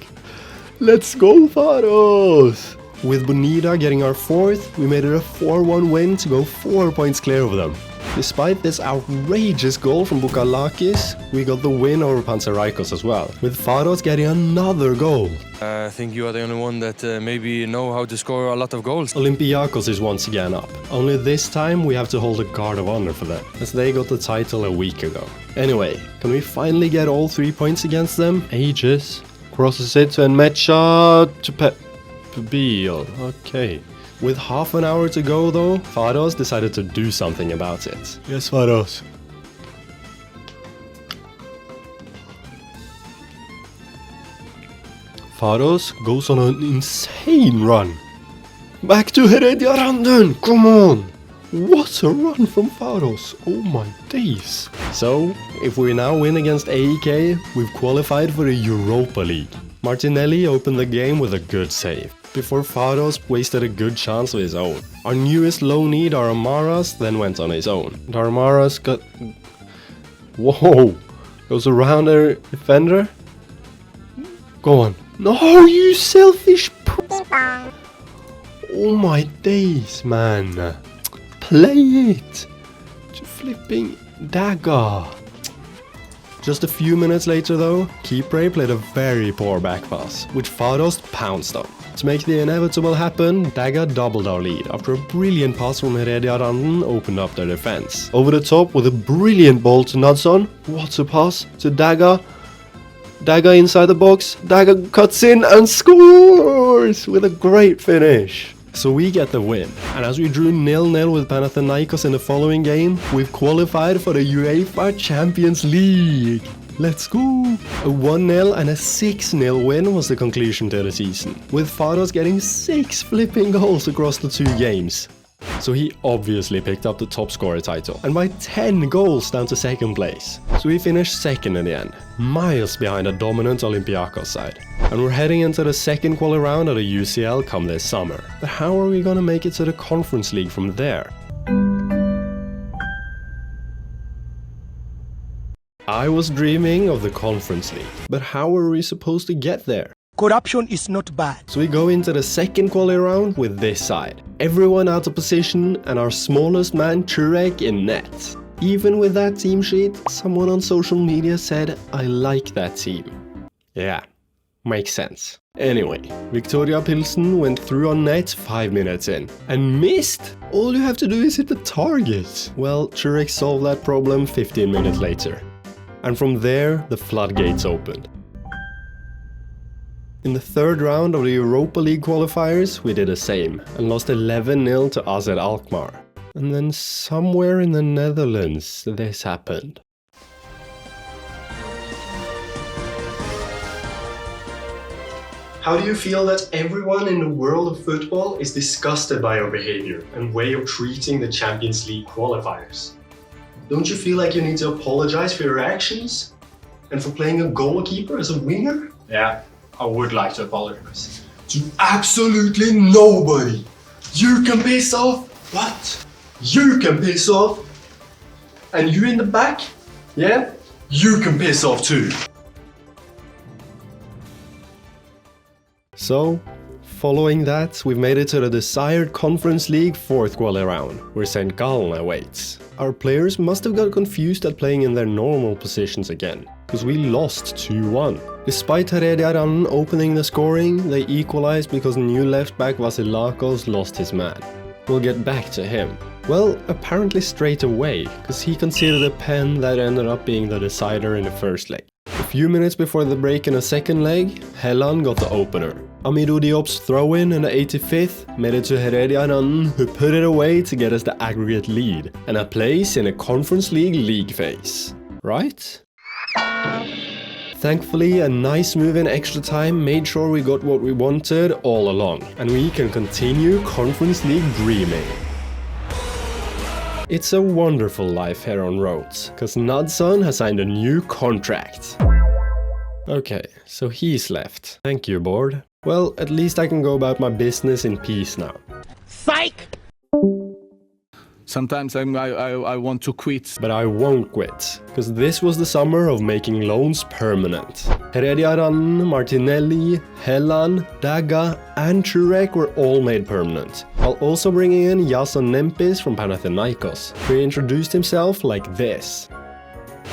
Let's go, Fados! With Bonita getting our fourth, we made it a 4-1 win to go 4 points clear of them. Despite this outrageous goal from Bukalakis, we got the win over Panserikos as well, with Fados getting another goal. I think you are the only one that maybe know how to score a lot of goals. Olympiacos is once again up. Only this time we have to hold a guard of honor for them, as they got the title a week ago. Anyway, can we finally get all 3 points against them? Aegis crosses it to Enmecha to Pebile. Okay. With half an hour to go though, Fados decided to do something about it. Yes, Fados. Fados goes on an insane run. Back to Heredia Randen, come on! What a run from Fados, oh my days. So, if we now win against AEK, we've qualified for the Europa League. Martinelli opened the game with a good save, before Fados wasted a good chance of his own. Our newest low need, Aramaras, then went on his own. And Aramaras got... Whoa! Goes around their defender. Go on. No, you selfish Oh my days, man. Play it! To flipping dagger. Just a few minutes later though, Pyre played a very poor back pass, which Fados pounced on. To make the inevitable happen, Daga doubled our lead after a brilliant pass from Heredia Randen opened up their defense. Over the top with a brilliant ball to Nudson. What a pass to Daga. Daga inside the box. Daga cuts in and scores with a great finish. So we get the win, and as we drew 0-0 with Panathinaikos in the following game, we've qualified for the UEFA Champions League. Let's go! A 1-0 and a 6-0 win was the conclusion to the season, with Fados getting 6 flipping goals across the 2 games. So he obviously picked up the top scorer title, and by 10 goals down to second place. So we finished second in the end, miles behind a dominant Olympiacos side. And we're heading into the second quali round of the UCL come this summer. But how are we gonna make it to the Conference League from there? I was dreaming of the Conference League, but how are we supposed to get there? Corruption is not bad. So we go into the second quali round with this side. Everyone out of position and our smallest man Turek in net. Even with that team sheet, someone on social media said, I like that team. Yeah, makes sense. Anyway, Victoria Pilsen went through on net 5 minutes in and missed. All you have to do is hit the target. Well, Turek solved that problem 15 minutes later. And from there, the floodgates opened. In the third round of the Europa League qualifiers, we did the same and lost 11-0 to AZ Alkmaar. And then somewhere in the Netherlands, this happened. How do you feel that everyone in the world of football is disgusted by your behavior and way of treating the Champions League qualifiers? Don't you feel like you need to apologize for your actions? And for playing a goalkeeper as a winger? Yeah, I would like to apologize. To absolutely nobody! You can piss off! What? You can piss off! And you in the back? Yeah? You can piss off too! So, following that, we've made it to the desired Conference League 4th quali round, where St. Gallen awaits. Our players must have got confused at playing in their normal positions again, because we lost 2-1. Despite Herediaran opening the scoring, they equalized because new left-back Vasilakos lost his man. We'll get back to him. Well, apparently straight away, because he conceded a pen that ended up being the decider in the first leg. A few minutes before the break in the second leg, Helland got the opener. Amidou Diop's throw-in the 85th made it to Herediaran, who put it away to get us the aggregate lead, and a place in a Conference League phase. Right? Thankfully, a nice move in extra time made sure we got what we wanted all along, and we can continue Conference League dreaming. It's a wonderful life here on Rhodes, cause Nudson has signed a new contract. Okay, so he's left. Thank you, board. Well, at least I can go about my business in peace now. Psych! Sometimes I want to quit. But I won't quit, because this was the summer of making loans permanent. Herediaran, Martinelli, Helland, Daga and Turek were all made permanent, while also bringing in Jason Nempis from Panathinaikos, who introduced himself like this.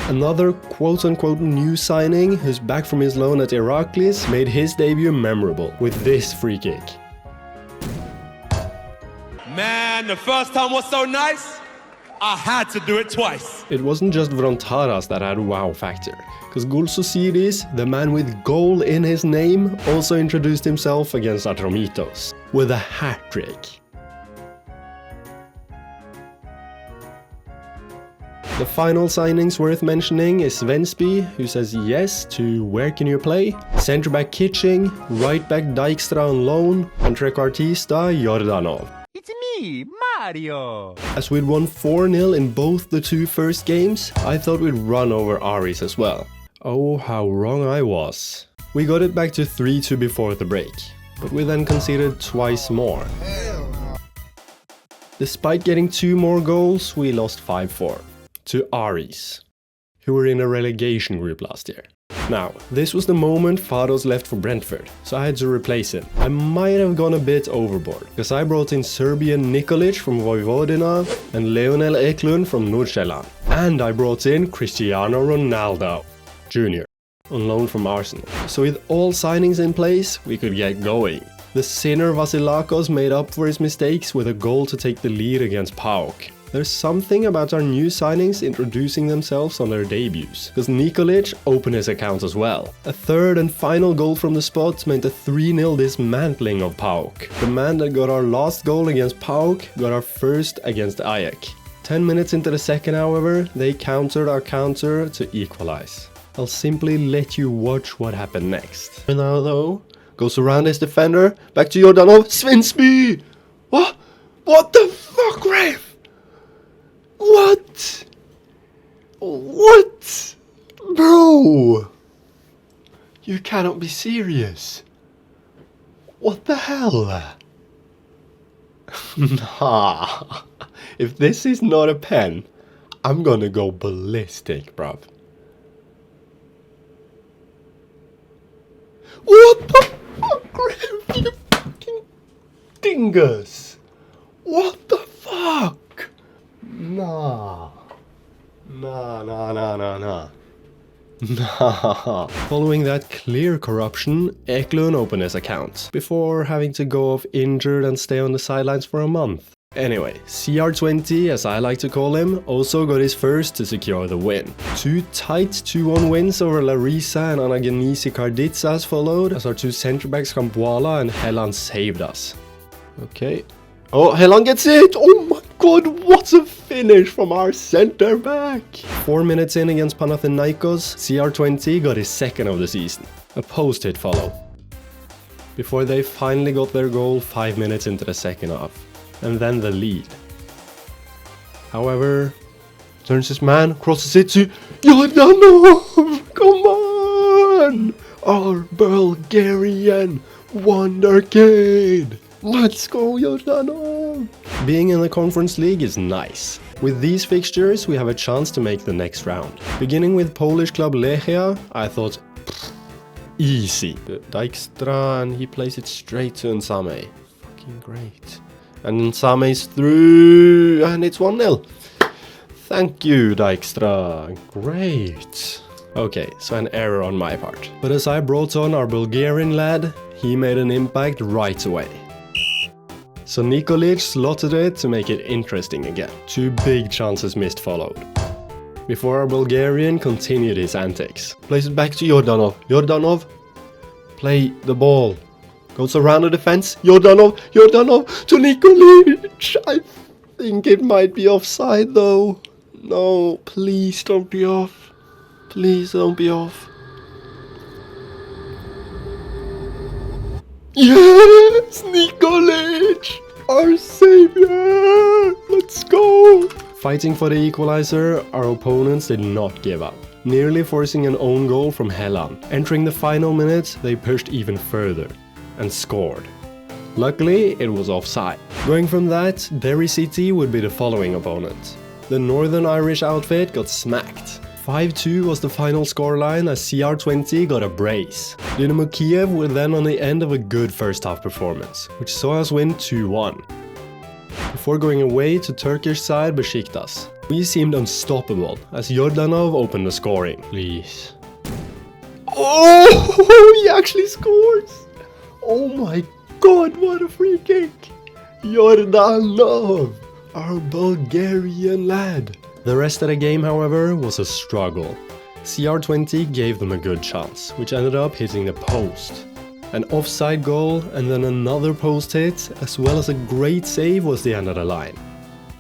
Another quote-unquote new signing, who's back from his loan at Iraklis, made his debut memorable with this free kick. Man, the first time was so nice, I had to do it twice. It wasn't just Vrontaras that had wow factor, because Gulsosiris, the man with goal in his name, also introduced himself against Atromitos with a hat-trick. The final signings worth mentioning is Svensby, who says yes to where can you play, centre-back Kitching, right-back Dijkstra on loan, and trequartista Jordanov. It's me, Mario! As we'd won 4-0 in both the two first games, I thought we'd run over Armies as well. Oh, how wrong I was. We got it back to 3-2 before the break, but we then conceded twice more. Despite getting 2 more goals, we lost 5-4 to Armies, who were in a relegation group last year. Now, this was the moment Fados left for Brentford, so I had to replace him. I might have gone a bit overboard, because I brought in Serbian Nikolic from Vojvodina and Leonel Eklund from Nordsjælland. And I brought in Cristiano Ronaldo Jr. on loan from Arsenal. So with all signings in place, we could get going. The sinner Vasilakos made up for his mistakes with a goal to take the lead against PAOK. There's something about our new signings introducing themselves on their debuts, because Nikolic opened his account as well. A third and final goal from the spot meant a 3-0 dismantling of PAOK. The man that got our last goal against PAOK got our first against Ajax. 10 minutes into the second, however, they countered our counter to equalize. I'll simply let you watch what happened next. Now though, goes around his defender, back to Jordanov, Svensby! What? What the fuck, ref? What? What? Bro! You cannot be serious. What the hell? Nah. If this is not a pen, I'm gonna go ballistic, bruv. What the fuck, Griff? You fucking dingus! What the fuck? Nah. Nah. Following that clear corruption, Eklund opened his account, before having to go off injured and stay on the sidelines for a month. Anyway, CR20, as I like to call him, also got his first to secure the win. 2 tight 2-1 wins over Larissa and Anagenisi Karditsas followed, as our 2 centre-backs Kampuala and Helland saved us. Okay. Oh, Helland gets it! Oh my god, what a finish from our centre-back! 4 minutes in against Panathinaikos, CR20 got his second of the season. A post-hit followed, before they finally got their goal 5 minutes into the second half. And then the lead. However, turns his man, crosses it to Jordanov! Come our Bulgarian wonderkid! Let's go, Jordanov! Being in the Conference League is nice. With these fixtures, we have a chance to make the next round. Beginning with Polish club Lechia, I thought, easy. Dijkstra, and he plays it straight to Nsame. Fucking great. And Nsame's through, and it's 1-0. Thank you, Dijkstra. Great. Okay, so an error on my part. But as I brought on our Bulgarian lad, he made an impact right away. So Nikolic slotted it to make it interesting again. 2 big chances missed followed. Before our Bulgarian continued his antics. Plays it back to Jordanov. Jordanov, play the ball. Goes around the defense. Jordanov to Nikolic. I think it might be offside though. No, please don't be off. Please don't be off. Yes, Nikolic, our savior. Let's go. Fighting for the equalizer, our opponents did not give up, nearly forcing an own goal from Helland. Entering the final minutes, they pushed even further and scored. Luckily, it was offside. Going from that, Derry City would be the following opponent. The Northern Irish outfit got smacked. 5-2 was the final scoreline as CR20 got a brace. Dynamo Kiev were then on the end of a good first half performance, which saw us win 2-1. Before going away to Turkish side Besiktas. We seemed unstoppable as Jordanov opened the scoring. Please. Oh, he actually scores! Oh my god, what a free kick! Jordanov, our Bulgarian lad. The rest of the game, however, was a struggle. CR20 gave them a good chance, which ended up hitting the post. An offside goal and then another post hit, as well as a great save was the end of the line,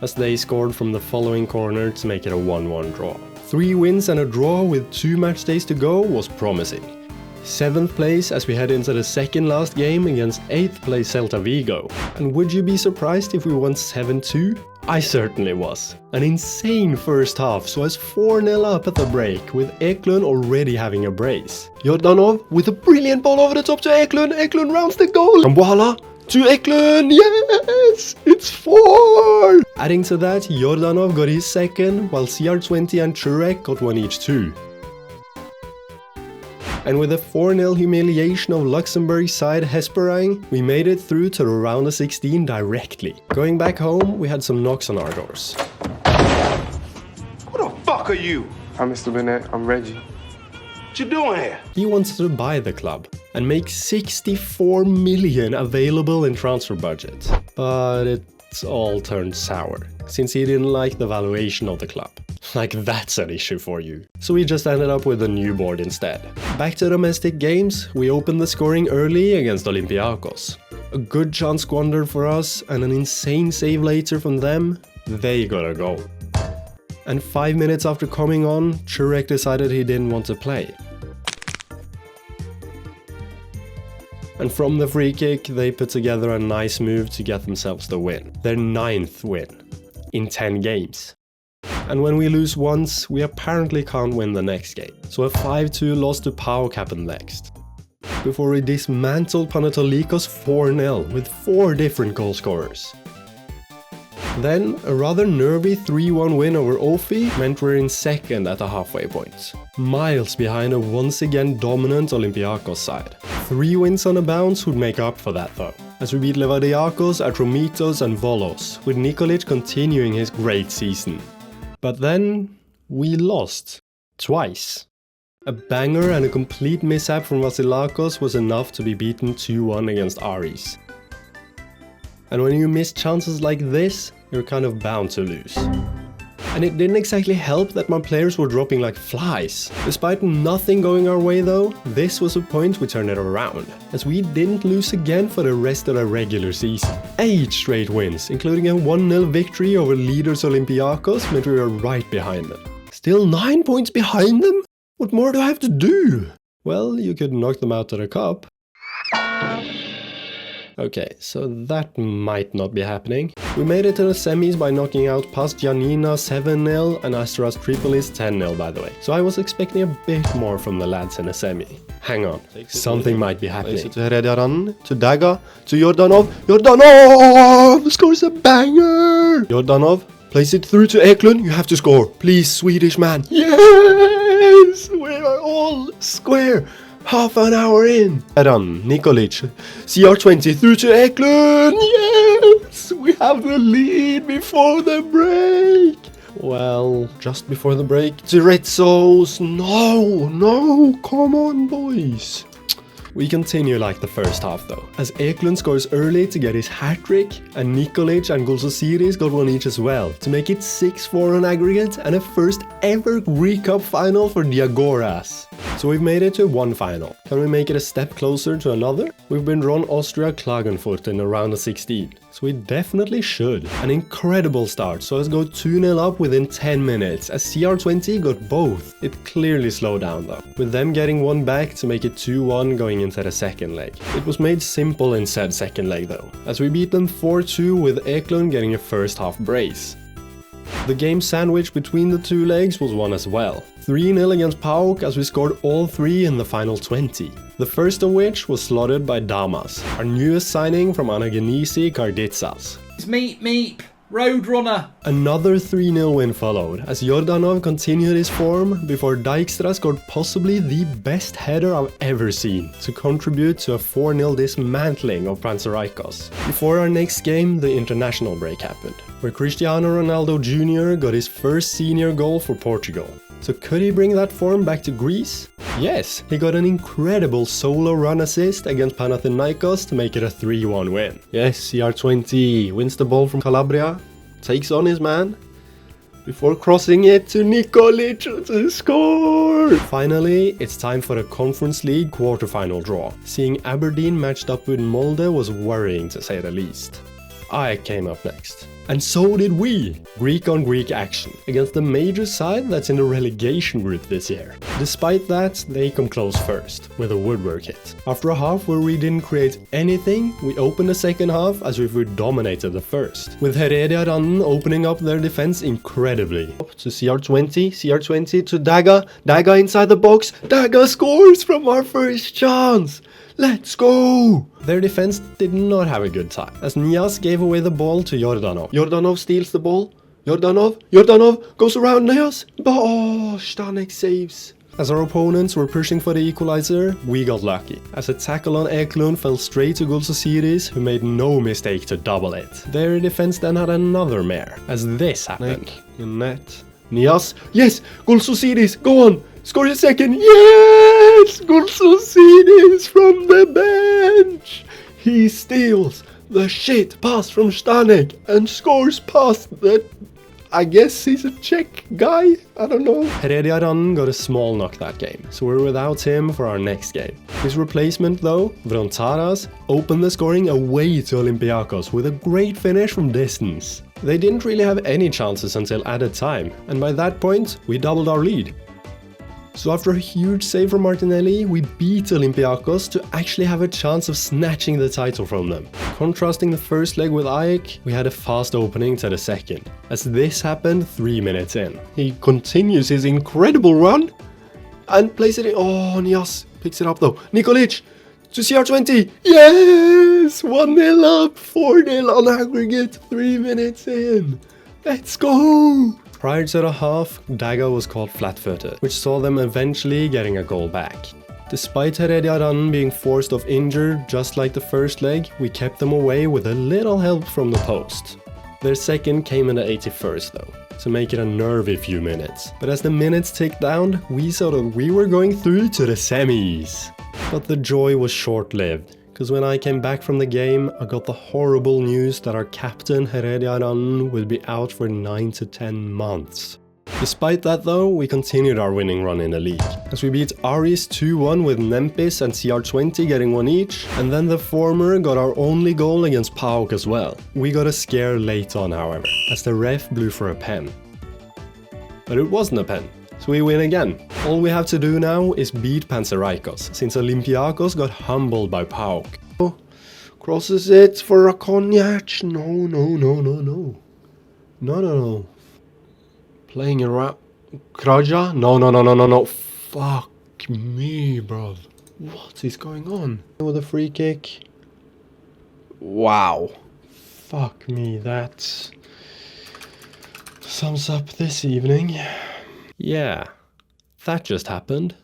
as they scored from the following corner to make it a 1-1 draw. 3 wins and a draw with 2 match days to go was promising. 7th place as we head into the second last game against 8th place Celta Vigo. And would you be surprised if we won 7-2? I certainly was. An insane first half, so as 4-0 up at the break, with Eklund already having a brace. Jordanov with a brilliant ball over the top to Eklund. Eklund rounds the goal. From Voila to Eklund. Yes, it's 4. Adding to that, Jordanov got his second, while CR20 and Churek got one each too. And with a 4-0 humiliation of Luxembourg side Hesperang, we made it through to the round of 16 directly. Going back home, we had some knocks on our doors. Who the fuck are you? I'm Mr. Bennett, I'm Reggie. What you doing here? He wanted to buy the club and make 64 million available in transfer budget. But it all turned sour, since he didn't like the valuation of the club. Like that's an issue for you. So we just ended up with a new board instead. Back to domestic games, we opened the scoring early against Olympiacos. A good chance squandered for us and an insane save later from them, they got a goal. And 5 minutes after coming on, Churek decided he didn't want to play. And from the free kick, they put together a nice move to get themselves the win. Their 9th win in 10 games. And when we lose once, we apparently can't win the next game. So a 5-2 loss to PAOK happened next. Before we dismantled Panatolikos 4-0 with 4 different goal scorers. Then, a rather nervy 3-1 win over Ofi meant we're in second at the halfway point. Miles behind a once again dominant Olympiacos side. 3 wins on a bounce would make up for that though, as we beat Levadiakos, Atromitos and Volos, with Nikolic continuing his great season. But then, we lost. Twice. A banger and a complete mishap from Vasilakos was enough to be beaten 2-1 against Armies. And when you miss chances like this, you're kind of bound to lose. And it didn't exactly help that my players were dropping like flies. Despite nothing going our way though, this was a point we turned it around, as we didn't lose again for the rest of the regular season. 8 straight wins, including a 1-0 victory over leaders Olympiacos, meant we were right behind them. Still 9 points behind them? What more do I have to do? Well, you could knock them out of the cup. Okay, so that might not be happening. We made it to the semis by knocking out Pas Janina 7-0 and Astras Tripolis 10-0 by the way. So I was expecting a bit more from the lads in the semi. Hang on, something might be happening. To Herediaran, to Daga, to Jordanov. Jordanov scores a banger! Jordanov plays it through to Eklund. You have to score. Please, Swedish man. Yes! We are all square. Half an hour in. Eran, Nikolic, CR20 through to Eklund. Yes! We have the lead before the break. Well, just before the break, Tirezos. No, come on, boys. We continue like the first half though, as Eklund scores early to get his hat-trick, and Nikolic and Gulsosiris got one each as well, to make it 6-4 on aggregate and a first ever Greek Cup final for Diagoras. So we've made it to one final. Can we make it a step closer to another? We've been drawn Austria Klagenfurt in the round of 16, so we definitely should. An incredible start, so let's go 2-0 up within 10 minutes, as CR20 got both. It clearly slowed down though, with them getting one back to make it 2-1 going into the second leg. It was made simple in said second leg though, as we beat them 4-2 with Eklund getting a first half brace. The game sandwich between the two legs was won as well. 3-0 against PAOK as we scored all three in the final 20. The first of which was slotted by Damas, our newest signing from Anagenisi Karditsas. It's Meep, Roadrunner. Another 3-0 win followed, as Jordanov continued his form before Dijkstra scored possibly the best header I've ever seen to contribute to a 4-0 dismantling of Panserikos. Before our next game, the international break happened, where Cristiano Ronaldo Jr. got his first senior goal for Portugal. So could he bring that form back to Greece? Yes, he got an incredible solo run assist against Panathinaikos to make it a 3-1 win. Yes, CR20 wins the ball from Calabria, takes on his man, before crossing it to Nikolic to score! Finally, it's time for the Conference League quarterfinal draw. Seeing Aberdeen matched up with Molde was worrying to say the least. I came up next. And so did we! Greek on Greek action, against the major side that's in the relegation group this year. Despite that, they come close first, with a woodwork hit. After a half where we didn't create anything, we opened the second half as if we dominated the first, with Herediaran opening up their defense incredibly. Up to CR20 to Daga inside the box, Daga scores from our first chance! Let's go! Their defense did not have a good time, as Nias gave away the ball to Jordanov. Jordanov steals the ball. Jordanov goes around Nias. Oh, Stanek saves. As our opponents were pushing for the equalizer, we got lucky, as a tackle on Eklund fell straight to Gulsosiris, who made no mistake to double it. Their defense then had another mare, as this happened. In net. Nias. Yes! Gulsosiris, go on! Score a second! Yes! Gulsosiris from the bench! He steals the shit pass from Stanek and scores past the... I guess he's a Czech guy? I don't know. Herediaran got a small knock that game, so we're without him for our next game. His replacement though, Vrontaras, opened the scoring away to Olympiacos with a great finish from distance. They didn't really have any chances until added time, and by that point, we doubled our lead. So after a huge save from Martinelli, we beat Olympiacos to actually have a chance of snatching the title from them. Contrasting the first leg with Aik, we had a fast opening to the second, as this happened 3 minutes in. He continues his incredible run and plays it in. Oh, Nias picks it up though. Nikolic to CR20. Yes! 1-0 up, 4-0 on aggregate, 3 minutes in. Let's go! Prior to the half, Daga was caught flat-footed, which saw them eventually getting a goal back. Despite Herediaran being forced off injured, just like the first leg, we kept them away with a little help from the post. Their second came in the 81st though, to make it a nervy few minutes. But as the minutes ticked down, we saw that we were going through to the semis. But the joy was short-lived, because when I came back from the game, I got the horrible news that our captain Herediaran will be out for 9 to 10 months. Despite that though, we continued our winning run in the league, as we beat Armies 2-1 with Nempis and CR20 getting one each, and then the former got our only goal against PAOK as well. We got a scare late on however, as the ref blew for a pen. But it wasn't a pen. So we win again. All we have to do now is beat Panserikos, since Olympiacos got humbled by PAOK. Crosses it for a cognac. No, no, no, no, no. No, no, no. Playing around. Kraja? No, no, no, no, no, no. Fuck me, bruv. What is going on? With a free kick. Wow. Fuck me, that sums up this evening. Yeah, that just happened.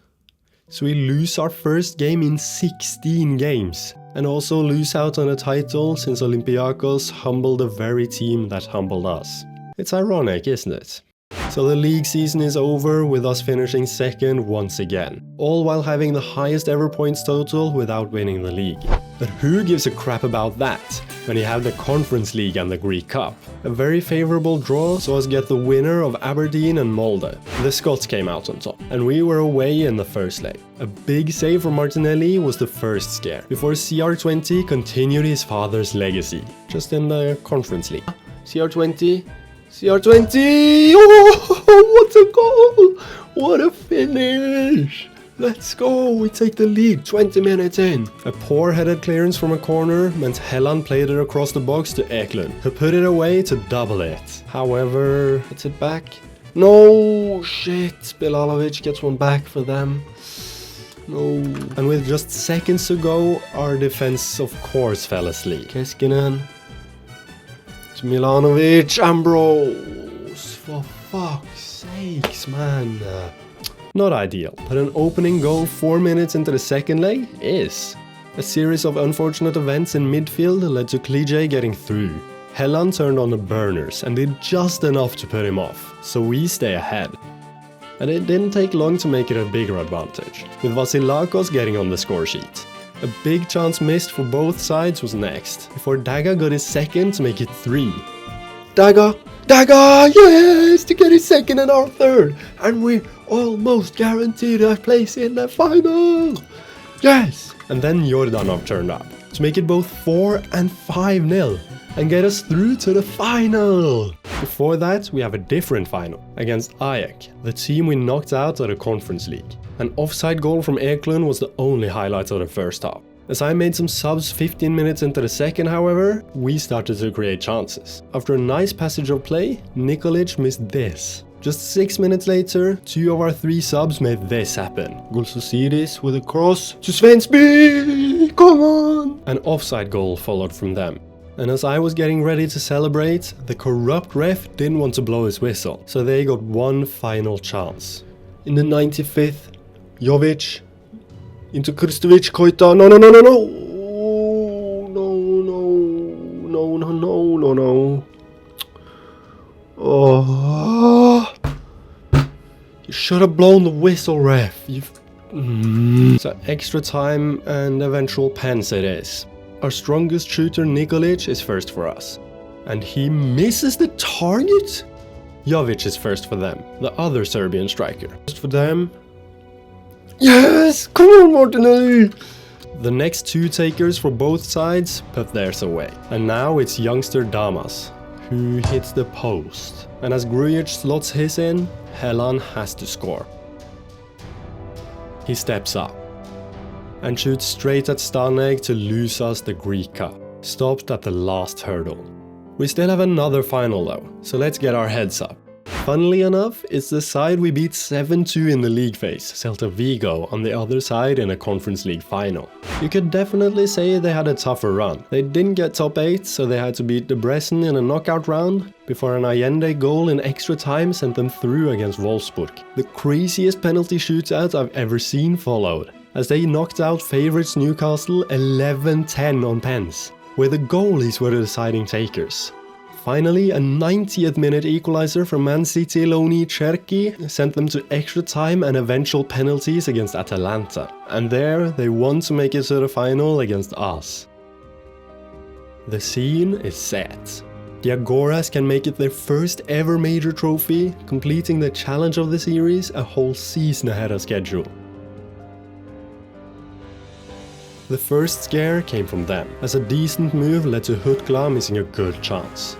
So we lose our first game in 16 games. And also lose out on a title since Olympiacos humbled the very team that humbled us. It's ironic, isn't it? So the league season is over with us finishing second once again. All while having the highest ever points total without winning the league. But who gives a crap about that when you have the Conference League and the Greek Cup? A very favourable draw saw us get the winner of Aberdeen and Molde. The Scots came out on top, and we were away in the first leg. A big save from Martinelli was the first scare, before CR20 continued his father's legacy, just in the Conference League. CR20, CR20! Oh, what a goal! What a finish! Let's go, we take the lead 20 minutes in. A poor headed clearance from a corner meant Helland played it across the box to Eklund, who put it away to double it. However, it's it back. No, shit, Bilalovic gets one back for them. No. And with just seconds to go, our defense of course fell asleep. Keskinen. To Milanovic, Ambrose. For fuck's sakes, man. Not ideal, but an opening goal 4 minutes into the second leg is. A series of unfortunate events in midfield led to Klije getting through. Helland turned on the burners and did just enough to put him off, so we stay ahead. And it didn't take long to make it a bigger advantage, with Vasilakos getting on the score sheet. A big chance missed for both sides was next, before Daga got his second to make it 3. Daga! Daga! Yes! To get his second and our third! And we're almost guaranteed a place in the final! Yes! And then Jordanov turned up, to make it both 4 and 5-0, and get us through to the final! Before that, we have a different final, against Ajax, the team we knocked out of the Conference League. An offside goal from Eklund was the only highlight of the first half. As I made some subs 15 minutes into the second, however, we started to create chances. After a nice passage of play, Nikolic missed this. Just 6 minutes later, 2 of our 3 subs made this happen. Gulsosidis with a cross to Svensby! Come on! An offside goal followed from them. And as I was getting ready to celebrate, the corrupt ref didn't want to blow his whistle, so they got one final chance. In the 95th, Jovic into Krstovic, Koita, no, no, no, no, no! No, no, no, no, no, no, no. Oh, you should have blown the whistle, ref. So extra time and eventual pens it is. Our strongest shooter Nikolic is first for us. And he misses the target? Jovic is first for them, the other Serbian striker. First for them. Yes! Come on, Martinelli! The next 2 takers for both sides put theirs away. And now it's youngster Damas, who hits the post. And as Grujic slots his in, Helland has to score. He steps up and shoots straight at Staneg to lose us the Greek Cup, stopped at the last hurdle. We still have another final though, so let's get our heads up. Funnily enough, it's the side we beat 7-2 in the league phase, Celta Vigo, on the other side in a Conference League final. You could definitely say they had a tougher run. They didn't get top 8, so they had to beat Debrecen in a knockout round, before an Allende goal in extra time sent them through against Wolfsburg. The craziest penalty shootout I've ever seen followed, as they knocked out favourites Newcastle 11-10 on pens, where the goalies were the deciding takers. Finally, a 90th minute equalizer from Man City Loni Cherki sent them to extra time and eventual penalties against Atalanta. And there, they won to make it to the final against us. The scene is set. Diagoras can make it their first ever major trophy, completing the challenge of the series a whole season ahead of schedule. The first scare came from them, as a decent move led to Hutkla missing a good chance.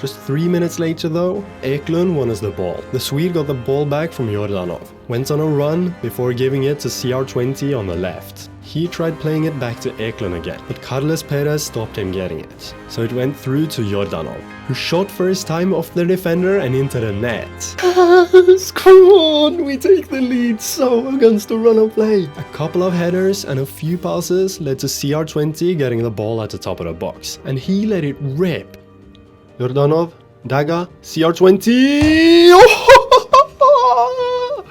Just 3 minutes later though, Eklund won us the ball. The Swede got the ball back from Jordanov, went on a run before giving it to CR20 on the left. He tried playing it back to Eklund again, but Carles Perez stopped him getting it. So it went through to Jordanov, who shot first time off the defender and into the net. Yes, come on, we take the lead so against the run of play. A couple of headers and a few passes led to CR20 getting the ball at the top of the box, and he let it rip. Jordanov, Daga, CR20. Oh!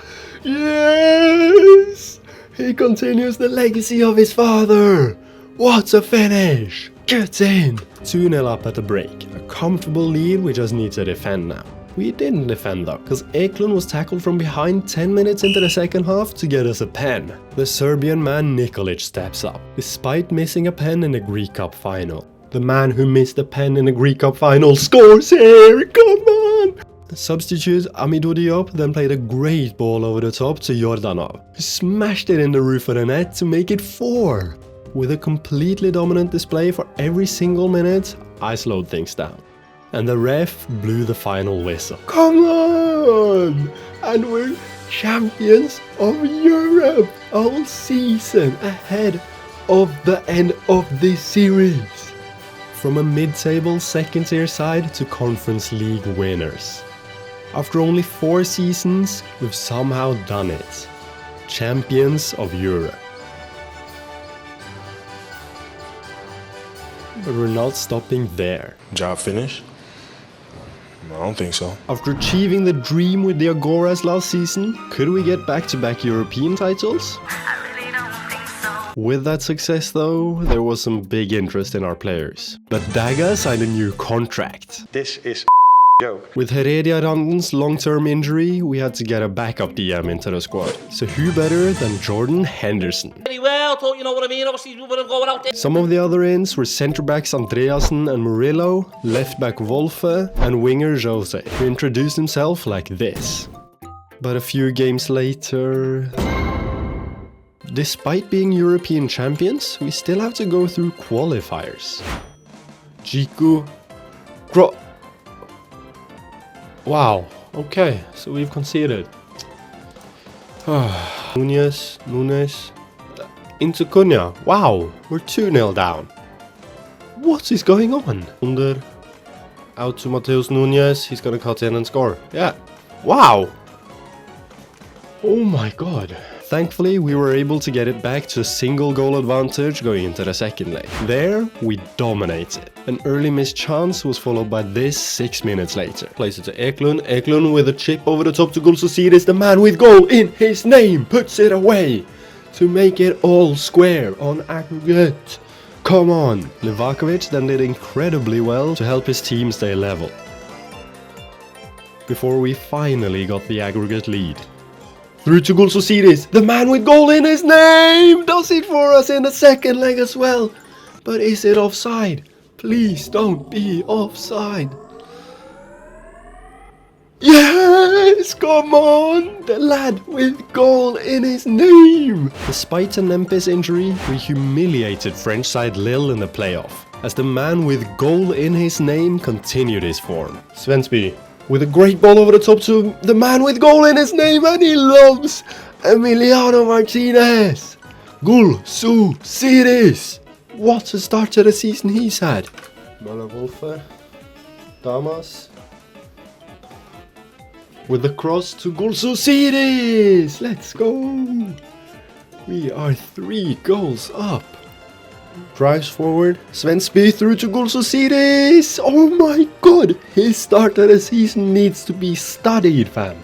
Yes! He continues the legacy of his father. What a finish! Get in! 2-0 up at the break. A comfortable lead, we just need to defend now. We didn't defend though, because Eklund was tackled from behind 10 minutes into the second half to get us a pen. The Serbian man Nikolic steps up, despite missing a pen in the Greek Cup final. The man who missed a pen in the Greek Cup final scores here! Come on! Substitute Amidou Diop then played a great ball over the top to Jordanov, who smashed it in the roof of the net to make it 4. With a completely dominant display for every single minute, I slowed things down. And the ref blew the final whistle. Come on! And we're champions of Europe all season ahead of the end of this series. From a mid-table second-tier side to Conference League winners. After only 4 seasons, we've somehow done it. Champions of Europe. But we're not stopping there. Job finished? I don't think so. After achieving the dream with the Diagoras last season, could we get back-to-back European titles? With that success though, there was some big interest in our players. But Daga signed a new contract. This is joke. With Heredia Randen's long-term injury, we had to get a backup DM into the squad. So who better than Jordan Henderson? Very well, thought you know what I mean, obviously we would have gone out there. Some of the other ins were centre-backs Andreasen and Murillo, left-back Wolfe, and winger Jose, who introduced himself like this. But a few games later... Despite being European champions, we still have to go through qualifiers. Jiku. Wow, okay, so we've conceded. Nunes. Into Cunha. Wow, we're 2-0 down. What is going on? Under. Out to Mateus Nunes, he's gonna cut in and score. Yeah. Wow. Oh my god. Thankfully, we were able to get it back to a single goal advantage going into the second leg. There, we dominated. An early missed chance was followed by this 6 minutes later. Plays it to Eklund. Eklund with a chip over the top to Gulsosiris. The man with goal in his name puts it away to make it all square on aggregate. Come on. Livakovic then did incredibly well to help his team stay level. Before we finally got the aggregate lead. Through to Gulsosiris, the man with goal in his name, does it for us in the second leg as well. But is it offside? Please don't be offside. Yes, come on, the lad with goal in his name. Despite an Nempes injury, we humiliated French side Lille in the playoff, as the man with goal in his name continued his form. Svensby. With a great ball over the top to the man with goal in his name, and he loves Emiliano Martinez. Gulsosiris. What a start to the season he's had. Wolfe. Damas. With the cross to Gulsosiris. Let's go. We are 3 goals up. Drives forward, Svensby through to Gulsosiris. Oh my god, his start of the season needs to be studied, fam.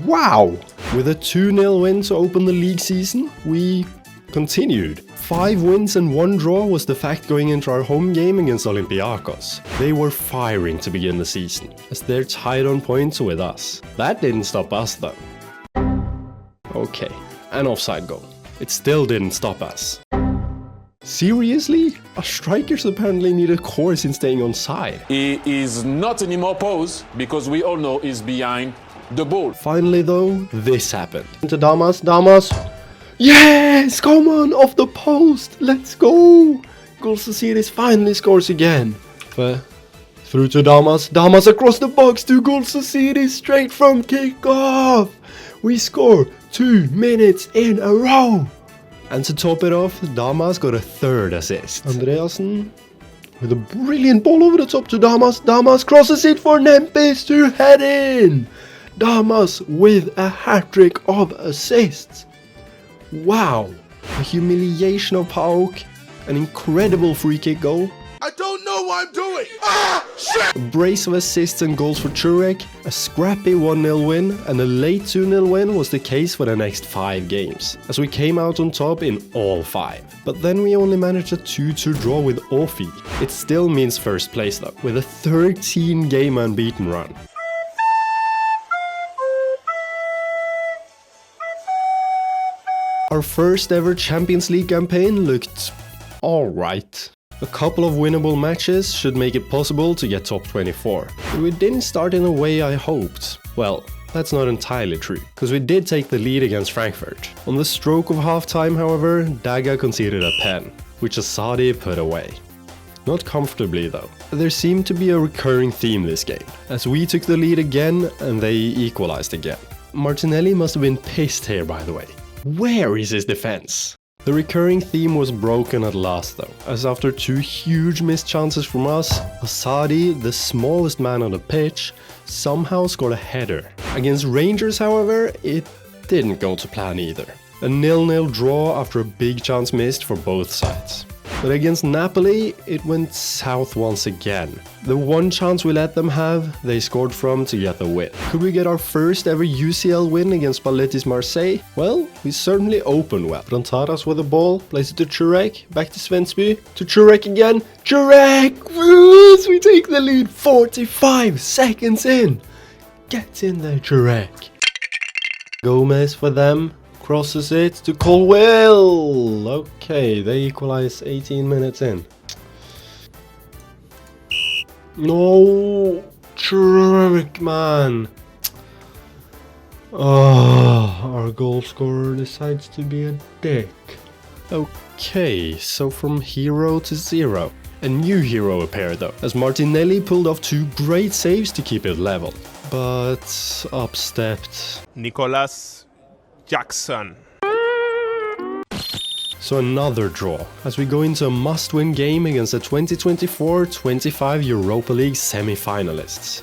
Wow. With a 2-0 win to open the league season, we continued. 5 wins and 1 draw was the fact going into our home game against Olympiacos. They were firing to begin the season, as they're tied on points with us. That didn't stop us though. Okay, an offside goal. It still didn't stop us. Seriously? Our strikers apparently need a course in staying on side. He is not anymore pose because we all know he's behind the ball. Finally though, this happened. Into Damas. Yes, come on, off the post. Let's go. Gulsosiris finally scores again. Through to Damas. Damas across the box to Gulsosiris straight from kickoff. We score 2 minutes in a row. And to top it off, Damas got a third assist. Andreasen with a brilliant ball over the top to Damas. Damas crosses it for Nempis to head in. Damas with a hat-trick of assists. Wow. A humiliation of PAOK. An incredible free kick goal. I don't know what I'm doing. Ah, shit! A brace of assists and goals for Turek, a scrappy 1-0 win, and a late 2-0 win was the case for the next 5 games, as we came out on top in all 5. But then we only managed a 2-2 draw with Ofi. It still means first place though, with a 13-game unbeaten run. Our first ever Champions League campaign looked alright. A couple of winnable matches should make it possible to get top 24. But we didn't start in the way I hoped. Well, that's not entirely true, because we did take the lead against Frankfurt. On the stroke of half-time, however, Daga conceded a pen, which Asadi put away. Not comfortably though. There seemed to be a recurring theme this game, as we took the lead again and they equalized again. Martinelli must have been pissed here, by the way. Where is his defense? The recurring theme was broken at last though, as after 2 huge missed chances from us, Asadi, the smallest man on the pitch, somehow scored a header. Against Rangers, however, it didn't go to plan either. A 0-0 draw after a big chance missed for both sides. But against Napoli, it went south once again. The one chance we let them have, they scored from to get the win. Could we get our first ever UCL win against Spalletti's Marseille? Well, we certainly opened well. Frontaras with the ball, plays it to Turek, back to Svensby, to Turek again. Turek! Yes, we take the lead 45 seconds in. Get in there, Turek. Gomez for them. Crosses it to Colwell. Okay, they equalize 18 minutes in. No, Trick, man. Oh, our goal scorer decides to be a dick. Okay, so from hero to zero. A new hero appeared though, as Martinelli pulled off 2 great saves to keep it level. But up stepped Nicolas Jackson. So another draw, as we go into a must-win game against the 2024-25 Europa League semi-finalists.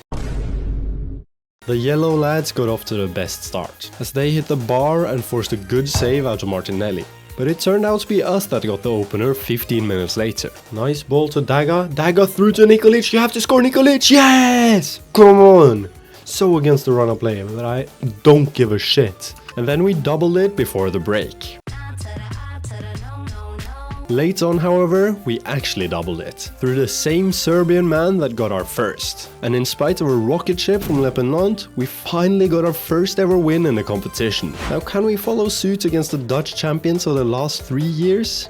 The yellow lads got off to the best start, as they hit the bar and forced a good save out of Martinelli. But it turned out to be us that got the opener 15 minutes later. Nice ball to Daga. Daga through to Nikolic. You have to score, Nikolic. Yes! Come on! So against the run of play, but I don't give a shit. And then we doubled it before the break. Late on, however, we actually doubled it, through the same Serbian man that got our first. And in spite of a rocket ship from Le Penant, we finally got our first ever win in the competition. Now can we follow suit against the Dutch champions of the last 3 years?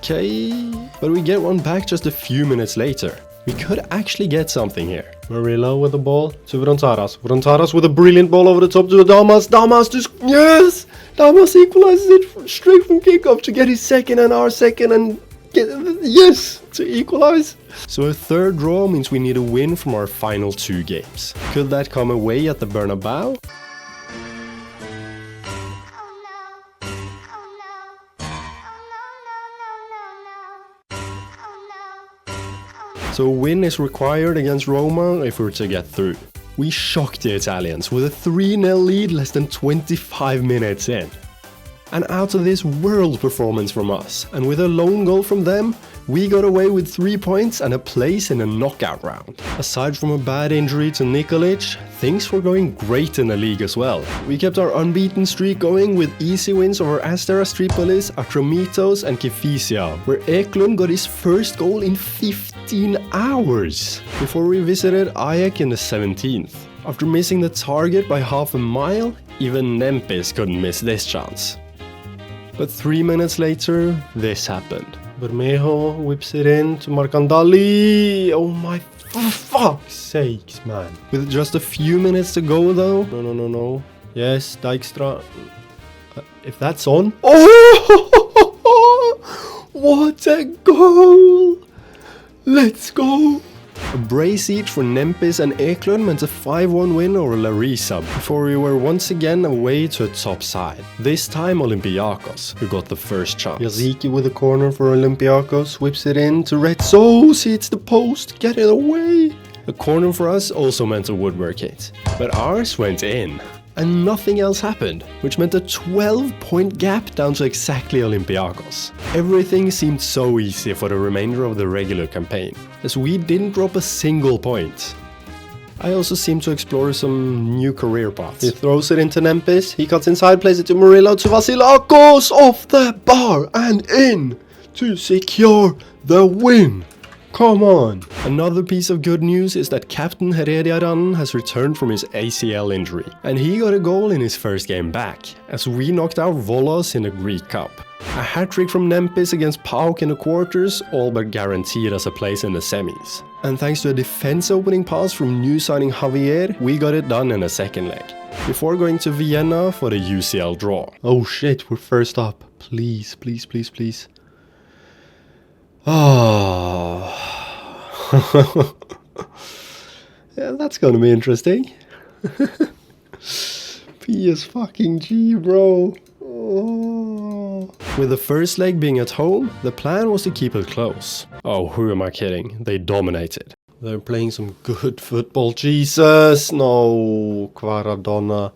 Okay, but we get one back just a few minutes later. We could actually get something here. Murillo with the ball to Frontaras. Frontaras with a brilliant ball over the top to Damas. Damas just, yes! Damas equalizes it straight from kickoff to get his second and our second and get, yes, to equalize. So a third draw means we need a win from our final 2 games. Could that come away at the Bernabeu? So a win is required against Roma if we're to get through. We shocked the Italians with a 3-0 lead less than 25 minutes in. An out of this world performance from us, and with a lone goal from them, we got away with 3 points and a place in the knockout round. Aside from a bad injury to Nikolic, things were going great in the league as well. We kept our unbeaten streak going with easy wins over Asteras Tripolis, Atromitos and Kifisia, where Eklund got his first goal in 15 hours, before we visited Ajax in the 17th. After missing the target by half a mile, even Nempis couldn't miss this chance. But 3 minutes later, this happened. Bermejo whips it in to Marcandali. Oh my fuck's sakes, man. With just a few minutes to go though. No. Yes, Dijkstra. If that's on. Oh! What a goal! Let's go! A brace each for Nempis and Eklund meant a 5-1 win over Larissa before we were once again away to a top side. This time Olympiacos, who got the first chance. Yaziki with a corner for Olympiacos, whips it in to Retsos, hits the post, get it away! A corner for us also meant a woodwork hit, but ours went in. And nothing else happened, which meant a 12-point gap down to exactly Olympiacos. Everything seemed so easy for the remainder of the regular campaign, as we didn't drop a single point. I also seemed to explore some new career paths. He throws it into Nempis, he cuts inside, plays it to Murillo, to Vasilakos, off the bar and in to secure the win. Come on! Another piece of good news is that Captain Herediaran has returned from his ACL injury, and he got a goal in his first game back, as we knocked out Volos in the Greek Cup. A hat-trick from Nempis against PAOK in the quarters all but guaranteed us a place in the semis. And thanks to a defense opening pass from new signing Javier, we got it done in the second leg, before going to Vienna for the UCL draw. Oh shit, we're first up. Please, please, please, please. Oh. Yeah, that's gonna be interesting. PS-fucking-G, bro. Oh. With the first leg being at home, the plan was to keep it close. Oh, who am I kidding? They dominated. They're playing some good football. Jesus! No, Quaradonna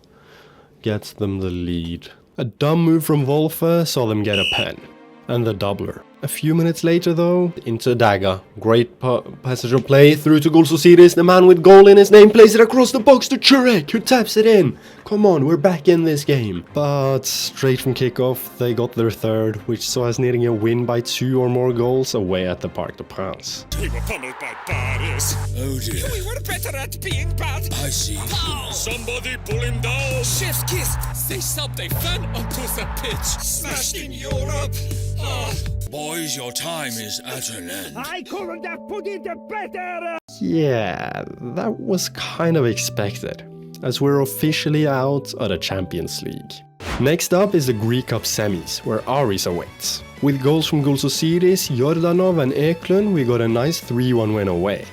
gets them the lead. A dumb move from Wolfe saw them get a pen. And the doubler. A few minutes later though, into Daga. Great passage of play through to Gulsosiris. The man with goal in his name plays it across the box to Churek, who taps it in. Come on, we're back in this game. But straight from kickoff, they got their third, which saw us needing a win by 2 or more goals away at the Parc des Princes. We were pummeled by Paris. Oh dear. We were better at being bad. I see. Pow! Somebody pull him down. Chef's kiss. They subbed a fan onto the pitch. Smashed in Europe. Oh. Boys, your time is at an end. I couldn't have put it better! Yeah, that was kind of expected, as we're officially out of the Champions League. Next up is the Greek Cup semis, where Armies awaits. With goals from Gulsosiris, Jordanov and Eklund, we got a nice 3-1 win away.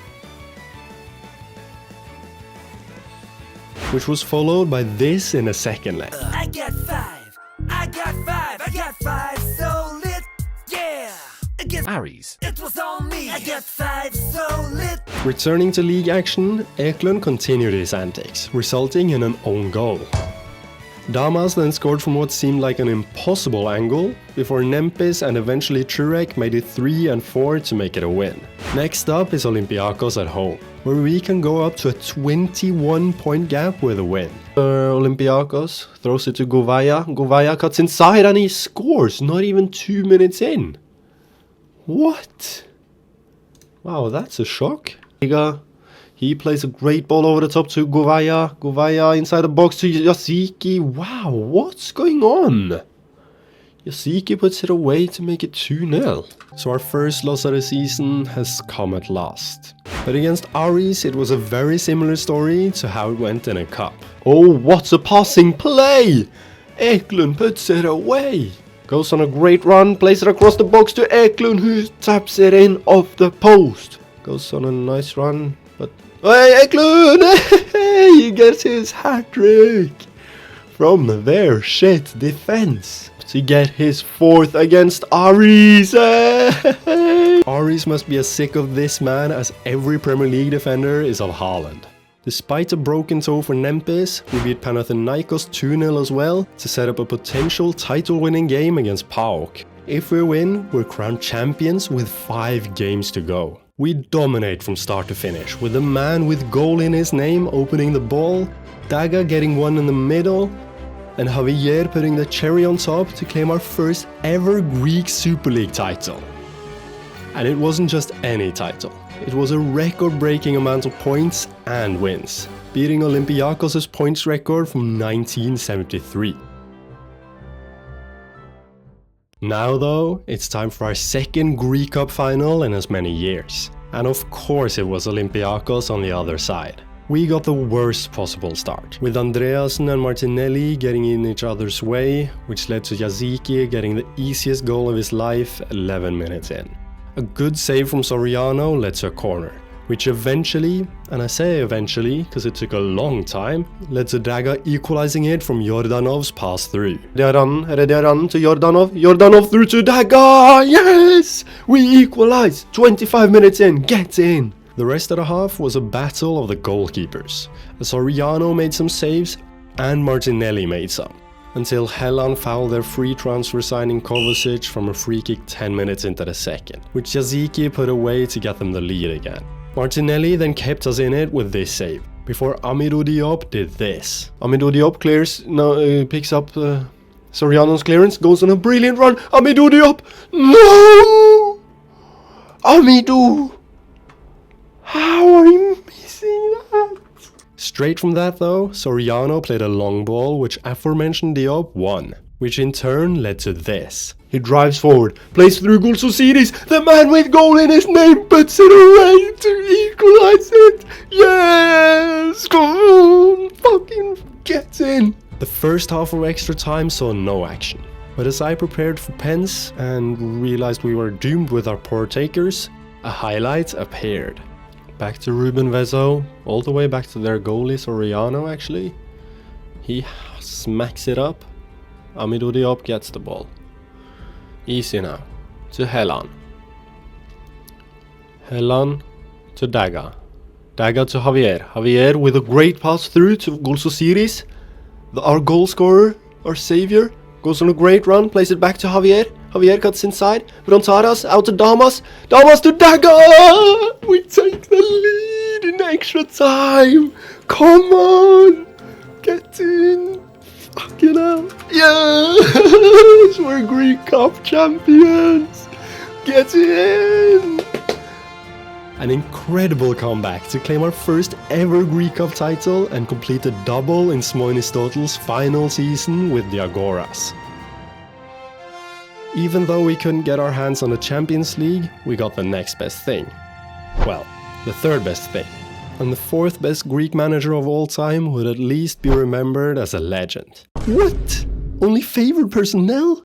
Which was followed by this in the second leg. I got 5, I got 5, I got 5, so lit. Armies. It was on me. I got 5 so lit. Returning to league action, Eklund continued his antics, resulting in an own goal. Damas then scored from what seemed like an impossible angle, before Nempis and eventually Churek made it 3 and 4 to make it a win. Next up is Olympiacos at home, where we can go up to a 21-point gap with a win. Olympiacos throws it to Govaya. Govaya cuts inside and he scores, not even 2 minutes in. What? Wow, that's a shock. He plays a great ball over the top to Govaya. Govaya inside the box to Yaziki. Wow, what's going on? Yaziki puts it away to make it 2-0. So our first loss of the season has come at last. But against Armies, it was a very similar story to how it went in a cup. Oh, what's a passing play! Eklund puts it away. Goes on a great run, plays it across the box to Eklund, who taps it in off the post. Goes on a nice run, but... Hey, Eklund! He gets his hat-trick! From their shit defense to get his 4th against Armies. Armies must be as sick of this man as every Premier League defender is of Haaland. Despite a broken toe for Nempis, we beat Panathinaikos 2-0 as well to set up a potential title-winning game against PAOK. If we win, we're crowned champions with 5 games to go. We dominate from start to finish, with a man with goal in his name opening the ball, Daga getting one in the middle, and Javier putting the cherry on top to claim our first ever Greek Super League title. And it wasn't just any title. It was a record-breaking amount of points and wins, beating Olympiacos' points record from 1973. Now though, it's time for our second Greek Cup final in as many years. And of course it was Olympiacos on the other side. We got the worst possible start, with Andreasen and Martinelli getting in each other's way, which led to Yaziki getting the easiest goal of his life 11 minutes in. A good save from Soriano led to a corner, which eventually, and I say eventually because it took a long time, led to Daga equalizing it from Jordanov's pass through. Run to Jordanov. Jordanov through to Daga. Yes! We equalize. 25 minutes in. Get in. The rest of the half was a battle of the goalkeepers, as Soriano made some saves and Martinelli made some, until Helland fouled their free transfer signing Kovacic from a free kick 10 minutes into the second, which Yaziki put away to get them the lead again. Martinelli then kept us in it with this save, before Amidou Diop did this. Amidou Diop picks up Soriano's clearance, goes on a brilliant run. Amidou Diop! No! Amidou! How are you missing that? Straight from that though, Soriano played a long ball which aforementioned Diop won, which in turn led to this. He drives forward, plays through Gulsusidis, the man with goal in his name puts it away to equalize it. Yes! Come on, fucking get in. The first half of extra time saw no action, but as I prepared for pens and realized we were doomed with our poor takers, a highlight appeared. Back to Ruben Vezo, all the way back to their goalie Soriano actually. He smacks it up. Amidou Diop gets the ball. Easy now. To Helland. Helland to Daga. Daga to Javier. Javier with a great pass through to Gulsusidis. Our goal scorer, our savior, goes on a great run, plays it back to Javier. Javier cuts inside. Brontaras out to Damas. Damas to Daga! We take the lead in extra time. Come on! Get in! Fucking hell! Yes! We're Greek Cup champions! Get in! An incredible comeback to claim our first ever Greek Cup title and complete a double in Småen final season with Diagoras. Even though we couldn't get our hands on the Champions League, we got the next best thing. Well, the third best thing. And the fourth best Greek manager of all time would at least be remembered as a legend. What? Only favored personnel?